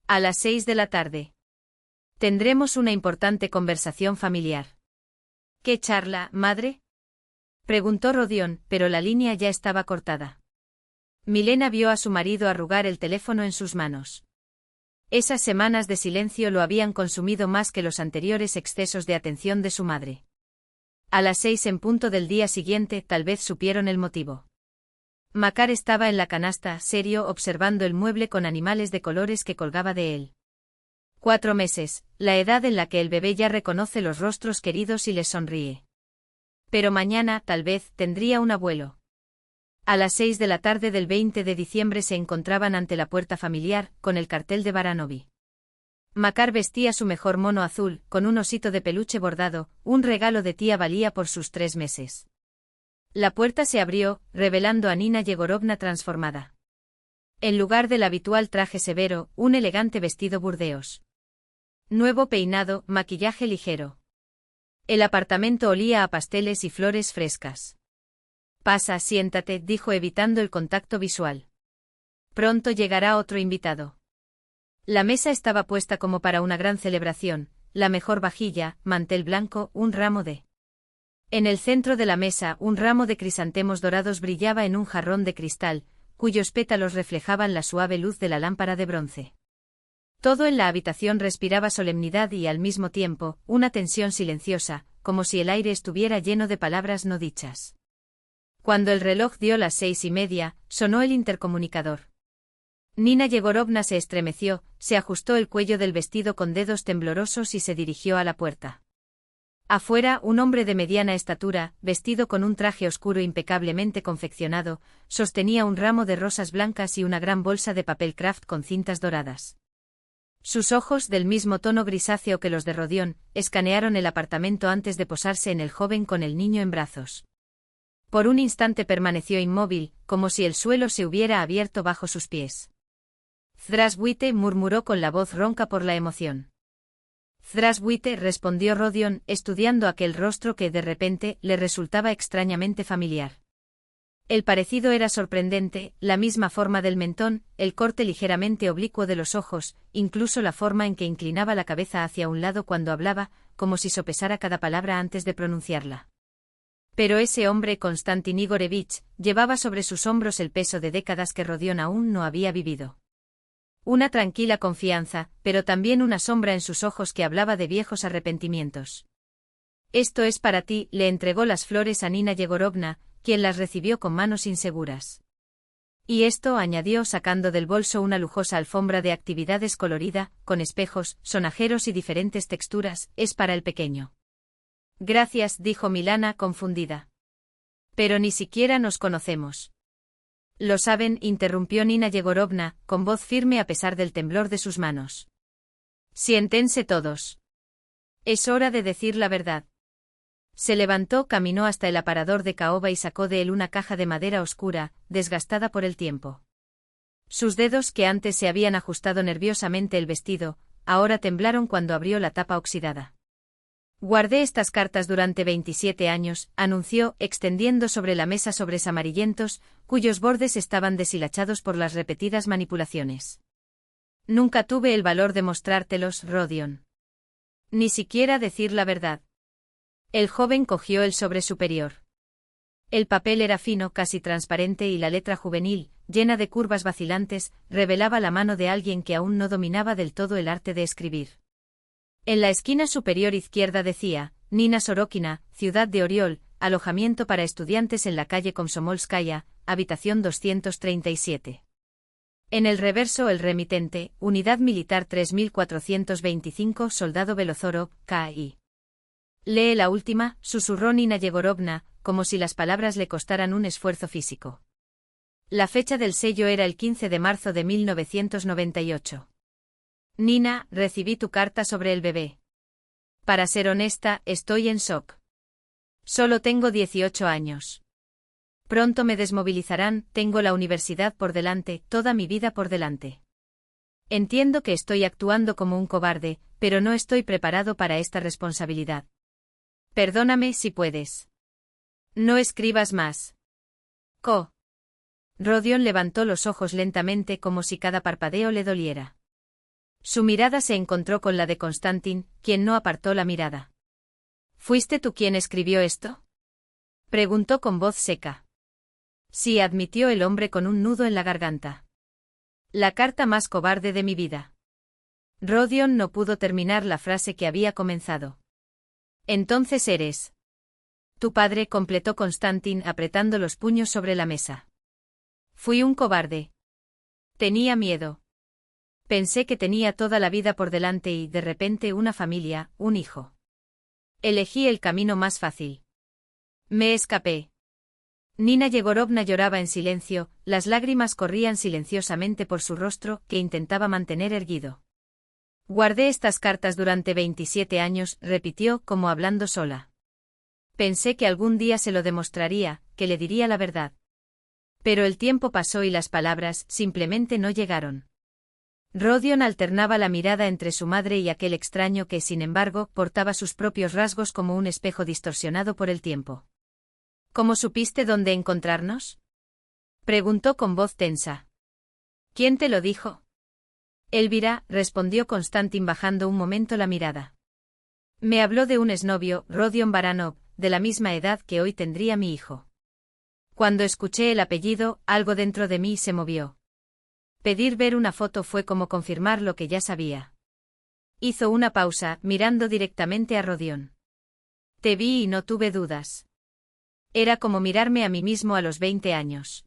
A las 6 de la tarde. Tendremos una importante conversación familiar. ¿Qué charla, madre? Preguntó Rodion, pero la línea ya estaba cortada. Milena vio a su marido arrugar el teléfono en sus manos. Esas semanas de silencio lo habían consumido más que los anteriores excesos de atención de su madre. A las 6 en punto del día siguiente tal vez supieron el motivo. Makar estaba en la canasta, serio, observando el mueble con animales de colores que colgaba de él. 4 meses, la edad en la que el bebé ya reconoce los rostros queridos y les sonríe. Pero mañana, tal vez, tendría un abuelo. A las 6 de la tarde del 20 de diciembre se encontraban ante la puerta familiar, con el cartel de Baranovi. Makar vestía su mejor mono azul, con un osito de peluche bordado, un regalo de tía valía por sus 3 meses. La puerta se abrió, revelando a Nina Yegorovna transformada. En lugar del habitual traje severo, un elegante vestido burdeos. Nuevo peinado, maquillaje ligero. El apartamento olía a pasteles y flores frescas. Pasa, siéntate, dijo evitando el contacto visual. Pronto llegará otro invitado. La mesa estaba puesta como para una gran celebración, la mejor vajilla, mantel blanco, un ramo de... En el centro de la mesa, un ramo de crisantemos dorados brillaba en un jarrón de cristal, cuyos pétalos reflejaban la suave luz de la lámpara de bronce. Todo en la habitación respiraba solemnidad y al mismo tiempo, una tensión silenciosa, como si el aire estuviera lleno de palabras no dichas. Cuando el reloj dio las 6:30, sonó el intercomunicador. Nina Yegorovna se estremeció, se ajustó el cuello del vestido con dedos temblorosos y se dirigió a la puerta. Afuera, un hombre de mediana estatura, vestido con un traje oscuro impecablemente confeccionado, sostenía un ramo de rosas blancas y una gran bolsa de papel craft con cintas doradas. Sus ojos, del mismo tono grisáceo que los de Rodión, escanearon el apartamento antes de posarse en el joven con el niño en brazos. Por un instante permaneció inmóvil, como si el suelo se hubiera abierto bajo sus pies. Zdravstvuyte, murmuró con la voz ronca por la emoción. Zdravstvuyte, respondió Rodión, estudiando aquel rostro que de repente le resultaba extrañamente familiar. El parecido era sorprendente, la misma forma del mentón, el corte ligeramente oblicuo de los ojos, incluso la forma en que inclinaba la cabeza hacia un lado cuando hablaba, como si sopesara cada palabra antes de pronunciarla. Pero ese hombre, Konstantin Igorevich, llevaba sobre sus hombros el peso de décadas que Rodión aún no había vivido. Una tranquila confianza, pero también una sombra en sus ojos que hablaba de viejos arrepentimientos. Esto es para ti, le entregó las flores a Nina Yegorovna, quien las recibió con manos inseguras. Y esto, añadió sacando del bolso una lujosa alfombra de actividades colorida, con espejos, sonajeros y diferentes texturas, es para el pequeño. Gracias, dijo Milana, confundida. Pero ni siquiera nos conocemos. Lo saben, interrumpió Nina Yegorovna, con voz firme a pesar del temblor de sus manos. Siéntense todos. Es hora de decir la verdad. Se levantó, caminó hasta el aparador de caoba y sacó de él una caja de madera oscura, desgastada por el tiempo. Sus dedos, que antes se habían ajustado nerviosamente el vestido, ahora temblaron cuando abrió la tapa oxidada. Guardé estas cartas durante 27 años, anunció, extendiendo sobre la mesa sobres amarillentos, cuyos bordes estaban deshilachados por las repetidas manipulaciones. Nunca tuve el valor de mostrártelos, Rodión. Ni siquiera decir la verdad. El joven cogió el sobre superior. El papel era fino, casi transparente y la letra juvenil, llena de curvas vacilantes, revelaba la mano de alguien que aún no dominaba del todo el arte de escribir. En la esquina superior izquierda decía, Nina Sorokina, Ciudad de Oriol, alojamiento para estudiantes en la calle Komsomolskaya, habitación 237. En el reverso el remitente, Unidad Militar 3425, Soldado Belozorov, K.I. Lee la última, susurró Nina Yegorovna, como si las palabras le costaran un esfuerzo físico. La fecha del sello era el 15 de marzo de 1998. Nina, recibí tu carta sobre el bebé. Para ser honesta, estoy en shock. Solo tengo 18 años. Pronto me desmovilizarán, tengo la universidad por delante, toda mi vida por delante. Entiendo que estoy actuando como un cobarde, pero no estoy preparado para esta responsabilidad. Perdóname si puedes. No escribas más. Rodión levantó los ojos lentamente como si cada parpadeo le doliera. Su mirada se encontró con la de Konstantin, quien no apartó la mirada. ¿Fuiste tú quien escribió esto?, preguntó con voz seca. Sí, admitió el hombre con un nudo en la garganta. La carta más cobarde de mi vida. Rodión no pudo terminar la frase que había comenzado. Entonces eres. Tu padre, completó Konstantin apretando los puños sobre la mesa. Fui un cobarde. Tenía miedo. Pensé que tenía toda la vida por delante y, de repente, una familia, un hijo. Elegí el camino más fácil. Me escapé. Nina Yegorovna lloraba en silencio, las lágrimas corrían silenciosamente por su rostro, que intentaba mantener erguido. Guardé estas cartas durante 27 años, repitió, como hablando sola. Pensé que algún día se lo demostraría, que le diría la verdad. Pero el tiempo pasó y las palabras simplemente no llegaron. Rodion alternaba la mirada entre su madre y aquel extraño que, sin embargo, portaba sus propios rasgos como un espejo distorsionado por el tiempo. ¿Cómo supiste dónde encontrarnos? Preguntó con voz tensa. ¿Quién te lo dijo? Elvira, respondió Konstantin bajando un momento la mirada. Me habló de un exnovio, Rodion Baranov, de la misma edad que hoy tendría mi hijo. Cuando escuché el apellido, algo dentro de mí se movió. Pedir ver una foto fue como confirmar lo que ya sabía. Hizo una pausa, mirando directamente a Rodion. Te vi y no tuve dudas. Era como mirarme a mí mismo a los 20 años.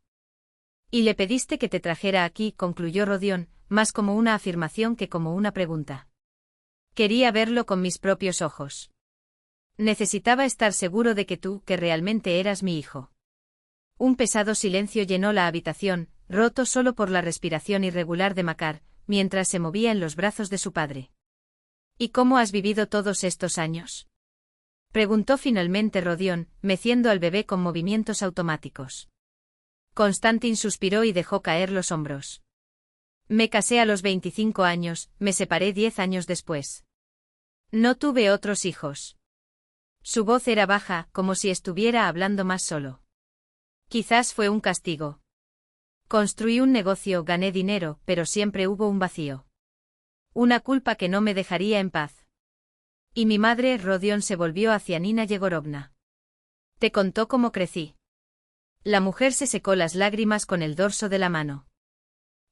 Y le pediste que te trajera aquí, concluyó Rodion, más como una afirmación que como una pregunta. Quería verlo con mis propios ojos. Necesitaba estar seguro de que realmente eras mi hijo. Un pesado silencio llenó la habitación, roto solo por la respiración irregular de Makar, mientras se movía en los brazos de su padre. ¿Y cómo has vivido todos estos años? Preguntó finalmente Rodion, meciendo al bebé con movimientos automáticos. Konstantin suspiró y dejó caer los hombros. Me casé a los 25 años, me separé 10 años después. No tuve otros hijos. Su voz era baja, como si estuviera hablando más solo. Quizás fue un castigo. Construí un negocio, gané dinero, pero siempre hubo un vacío. Una culpa que no me dejaría en paz. Y mi madre, Rodion, se volvió hacia Nina Yegorovna. ¿Te contó cómo crecí? La mujer se secó las lágrimas con el dorso de la mano.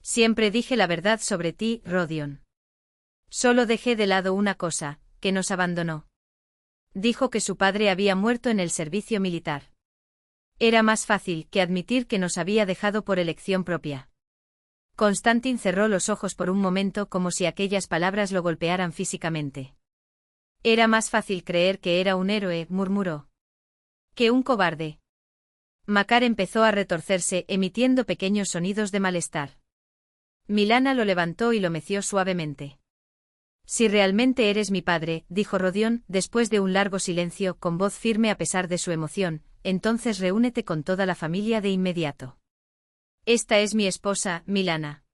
Siempre dije la verdad sobre ti, Rodion. Solo dejé de lado una cosa, que nos abandonó. Dijo que su padre había muerto en el servicio militar. Era más fácil que admitir que nos había dejado por elección propia. Konstantin cerró los ojos por un momento como si aquellas palabras lo golpearan físicamente. Era más fácil creer que era un héroe, murmuró. Que un cobarde. Makar empezó a retorcerse, emitiendo pequeños sonidos de malestar. Milana lo levantó y lo meció suavemente. Si realmente eres mi padre, dijo Rodion, después de un largo silencio, con voz firme a pesar de su emoción, entonces reúnete con toda la familia de inmediato. Esta es mi esposa, Milana.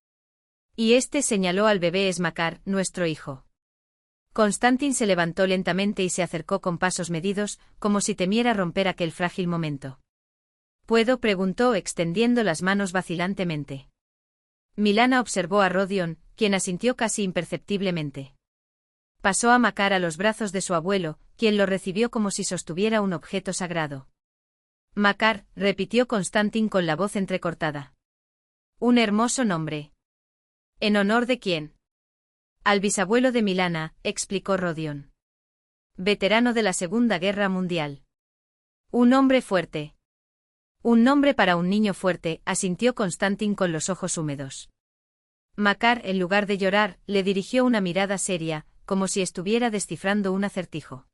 Y este señaló al bebé es Makar, nuestro hijo. Konstantin se levantó lentamente y se acercó con pasos medidos, como si temiera romper aquel frágil momento. ¿Puedo?, preguntó extendiendo las manos vacilantemente. Milana observó a Rodion, quien asintió casi imperceptiblemente. Pasó a Makar a los brazos de su abuelo, quien lo recibió como si sostuviera un objeto sagrado. Makar, repitió Konstantin con la voz entrecortada. Un hermoso nombre. ¿En honor de quién? Al bisabuelo de Milana, explicó Rodion. Veterano de la Segunda Guerra Mundial. Un hombre fuerte. Un nombre para un niño fuerte, asintió Konstantin con los ojos húmedos. Makar, en lugar de llorar, le dirigió una mirada seria, como si estuviera descifrando un acertijo.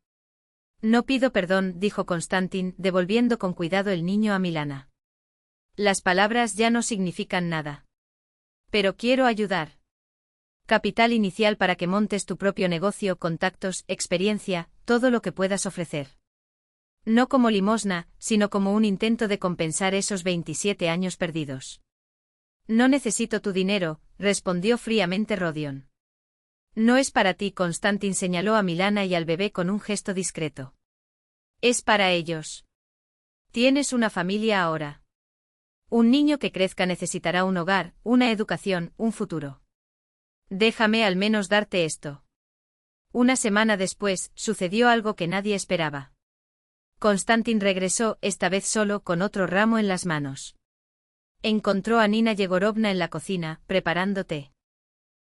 No pido perdón, dijo Konstantin, devolviendo con cuidado el niño a Milana. Las palabras ya no significan nada. Pero quiero ayudar. Capital inicial para que montes tu propio negocio, contactos, experiencia, todo lo que puedas ofrecer. No como limosna, sino como un intento de compensar esos 27 años perdidos. No necesito tu dinero, respondió fríamente Rodion. No es para ti, Konstantin señaló a Milana y al bebé con un gesto discreto. Es para ellos. Tienes una familia ahora. Un niño que crezca necesitará un hogar, una educación, un futuro. Déjame al menos darte esto. Una semana después, sucedió algo que nadie esperaba. Konstantin regresó, esta vez solo, con otro ramo en las manos. Encontró a Nina Yegorovna en la cocina, preparando té.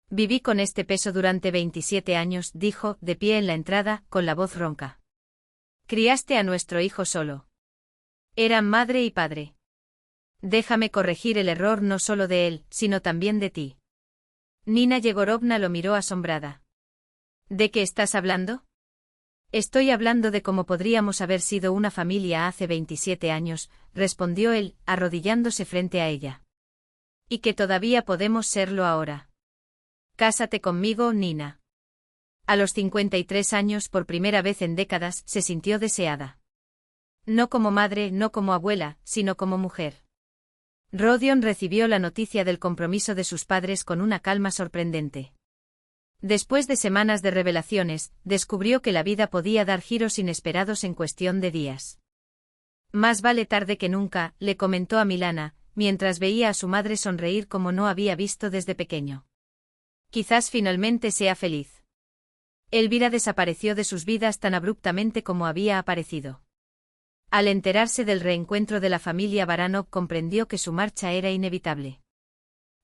Viví con este peso durante 27 años, dijo, de pie en la entrada, con la voz ronca. Criaste a nuestro hijo solo. Eran madre y padre. Déjame corregir el error no solo de él, sino también de ti. Nina Yegorovna lo miró asombrada. ¿De qué estás hablando? Estoy hablando de cómo podríamos haber sido una familia hace 27 años, respondió él, arrodillándose frente a ella. Y que todavía podemos serlo ahora. Cásate conmigo, Nina. A los 53 años, por primera vez en décadas, se sintió deseada. No como madre, no como abuela, sino como mujer. Rodion recibió la noticia del compromiso de sus padres con una calma sorprendente. Después de semanas de revelaciones, descubrió que la vida podía dar giros inesperados en cuestión de días. Más vale tarde que nunca, le comentó a Milana, mientras veía a su madre sonreír como no había visto desde pequeño. Quizás finalmente sea feliz. Elvira desapareció de sus vidas tan abruptamente como había aparecido. Al enterarse del reencuentro de la familia Baranov, comprendió que su marcha era inevitable.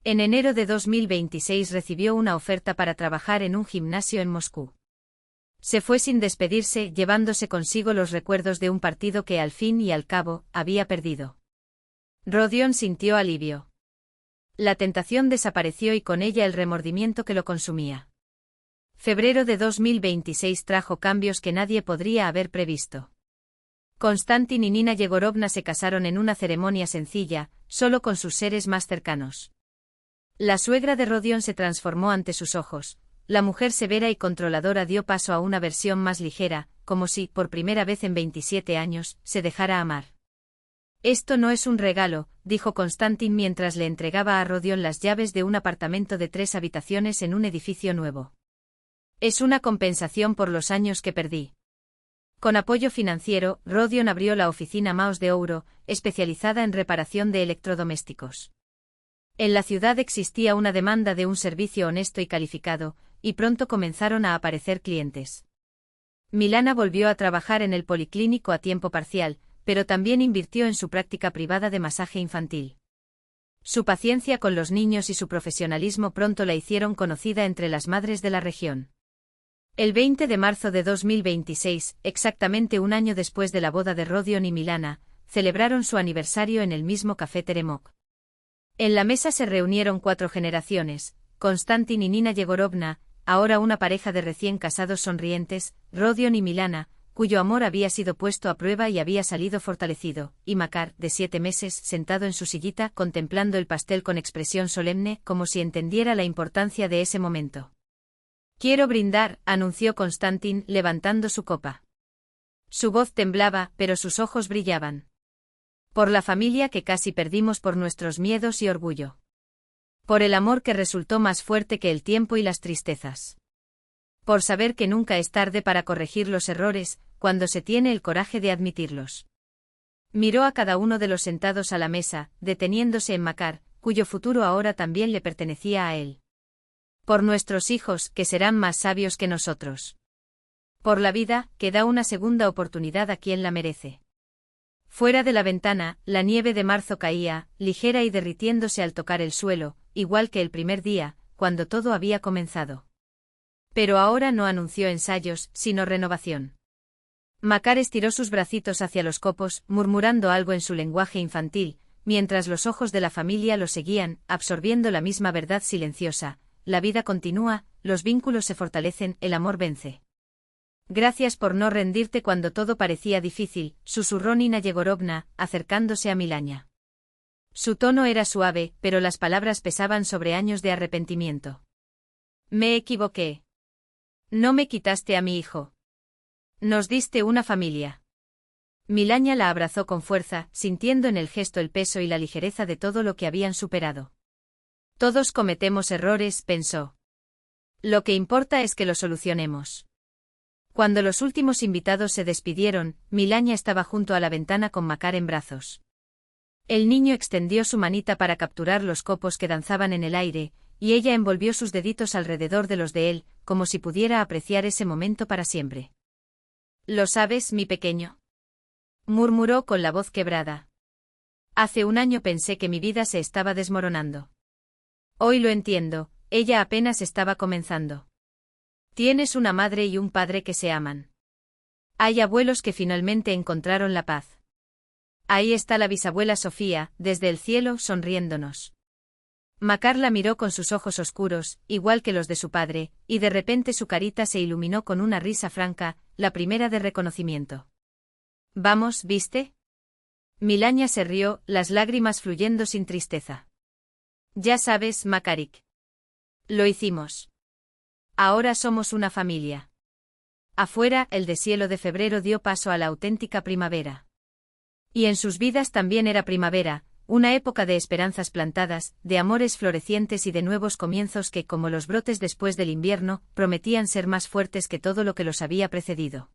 En enero de 2026 recibió una oferta para trabajar en un gimnasio en Moscú. Se fue sin despedirse, llevándose consigo los recuerdos de un partido que al fin y al cabo había perdido. Rodion sintió alivio. La tentación desapareció y con ella el remordimiento que lo consumía. Febrero de 2026 trajo cambios que nadie podría haber previsto. Konstantin y Nina Yegorovna se casaron en una ceremonia sencilla, solo con sus seres más cercanos. La suegra de Rodion se transformó ante sus ojos. La mujer severa y controladora dio paso a una versión más ligera, como si, por primera vez en 27 años, se dejara amar. Esto no es un regalo, dijo Konstantin mientras le entregaba a Rodion las llaves de un apartamento de 3 habitaciones en un edificio nuevo. Es una compensación por los años que perdí. Con apoyo financiero, Rodion abrió la oficina Maos de Ouro, especializada en reparación de electrodomésticos. En la ciudad existía una demanda de un servicio honesto y calificado, y pronto comenzaron a aparecer clientes. Milana volvió a trabajar en el policlínico a tiempo parcial, pero también invirtió en su práctica privada de masaje infantil. Su paciencia con los niños y su profesionalismo pronto la hicieron conocida entre las madres de la región. El 20 de marzo de 2026, exactamente un año después de la boda de Rodion y Milana, celebraron su aniversario en el mismo café Teremok. En la mesa se reunieron 4 generaciones, Konstantin y Nina Yegorovna, ahora una pareja de recién casados sonrientes, Rodion y Milana, cuyo amor había sido puesto a prueba y había salido fortalecido, y Makar, de 7 meses, sentado en su sillita contemplando el pastel con expresión solemne, como si entendiera la importancia de ese momento. Quiero brindar, anunció Konstantin, levantando su copa. Su voz temblaba, pero sus ojos brillaban. Por la familia que casi perdimos por nuestros miedos y orgullo. Por el amor que resultó más fuerte que el tiempo y las tristezas. Por saber que nunca es tarde para corregir los errores, cuando se tiene el coraje de admitirlos. Miró a cada uno de los sentados a la mesa, deteniéndose en Makar, cuyo futuro ahora también le pertenecía a él. Por nuestros hijos, que serán más sabios que nosotros. Por la vida, que da una segunda oportunidad a quien la merece. Fuera de la ventana, la nieve de marzo caía, ligera y derritiéndose al tocar el suelo, igual que el primer día, cuando todo había comenzado. Pero ahora no anunció ensayos, sino renovación. Makar estiró sus bracitos hacia los copos, murmurando algo en su lenguaje infantil, mientras los ojos de la familia lo seguían, absorbiendo la misma verdad silenciosa: la vida continúa, los vínculos se fortalecen, el amor vence. Gracias por no rendirte cuando todo parecía difícil, susurró Nina Yegorovna, acercándose a Milana. Su tono era suave, pero las palabras pesaban sobre años de arrepentimiento. Me equivoqué. No me quitaste a mi hijo. Nos diste una familia. Milana la abrazó con fuerza, sintiendo en el gesto el peso y la ligereza de todo lo que habían superado. Todos cometemos errores, pensó. Lo que importa es que lo solucionemos. Cuando los últimos invitados se despidieron, Milana estaba junto a la ventana con Makar en brazos. El niño extendió su manita para capturar los copos que danzaban en el aire, y ella envolvió sus deditos alrededor de los de él, como si pudiera apreciar ese momento para siempre. ¿Lo sabes, mi pequeño?, murmuró con la voz quebrada. Hace un año pensé que mi vida se estaba desmoronando. Hoy lo entiendo, ella apenas estaba comenzando. Tienes una madre y un padre que se aman. Hay abuelos que finalmente encontraron la paz. Ahí está la bisabuela Sofía, desde el cielo, sonriéndonos. Makar la miró con sus ojos oscuros, igual que los de su padre, y de repente su carita se iluminó con una risa franca, la primera de reconocimiento. Vamos, ¿viste? Milana se rió, las lágrimas fluyendo sin tristeza. Ya sabes, Makarik. Lo hicimos. Ahora somos una familia. Afuera, el deshielo de febrero dio paso a la auténtica primavera. Y en sus vidas también era primavera, una época de esperanzas plantadas, de amores florecientes y de nuevos comienzos que, como los brotes después del invierno, prometían ser más fuertes que todo lo que los había precedido.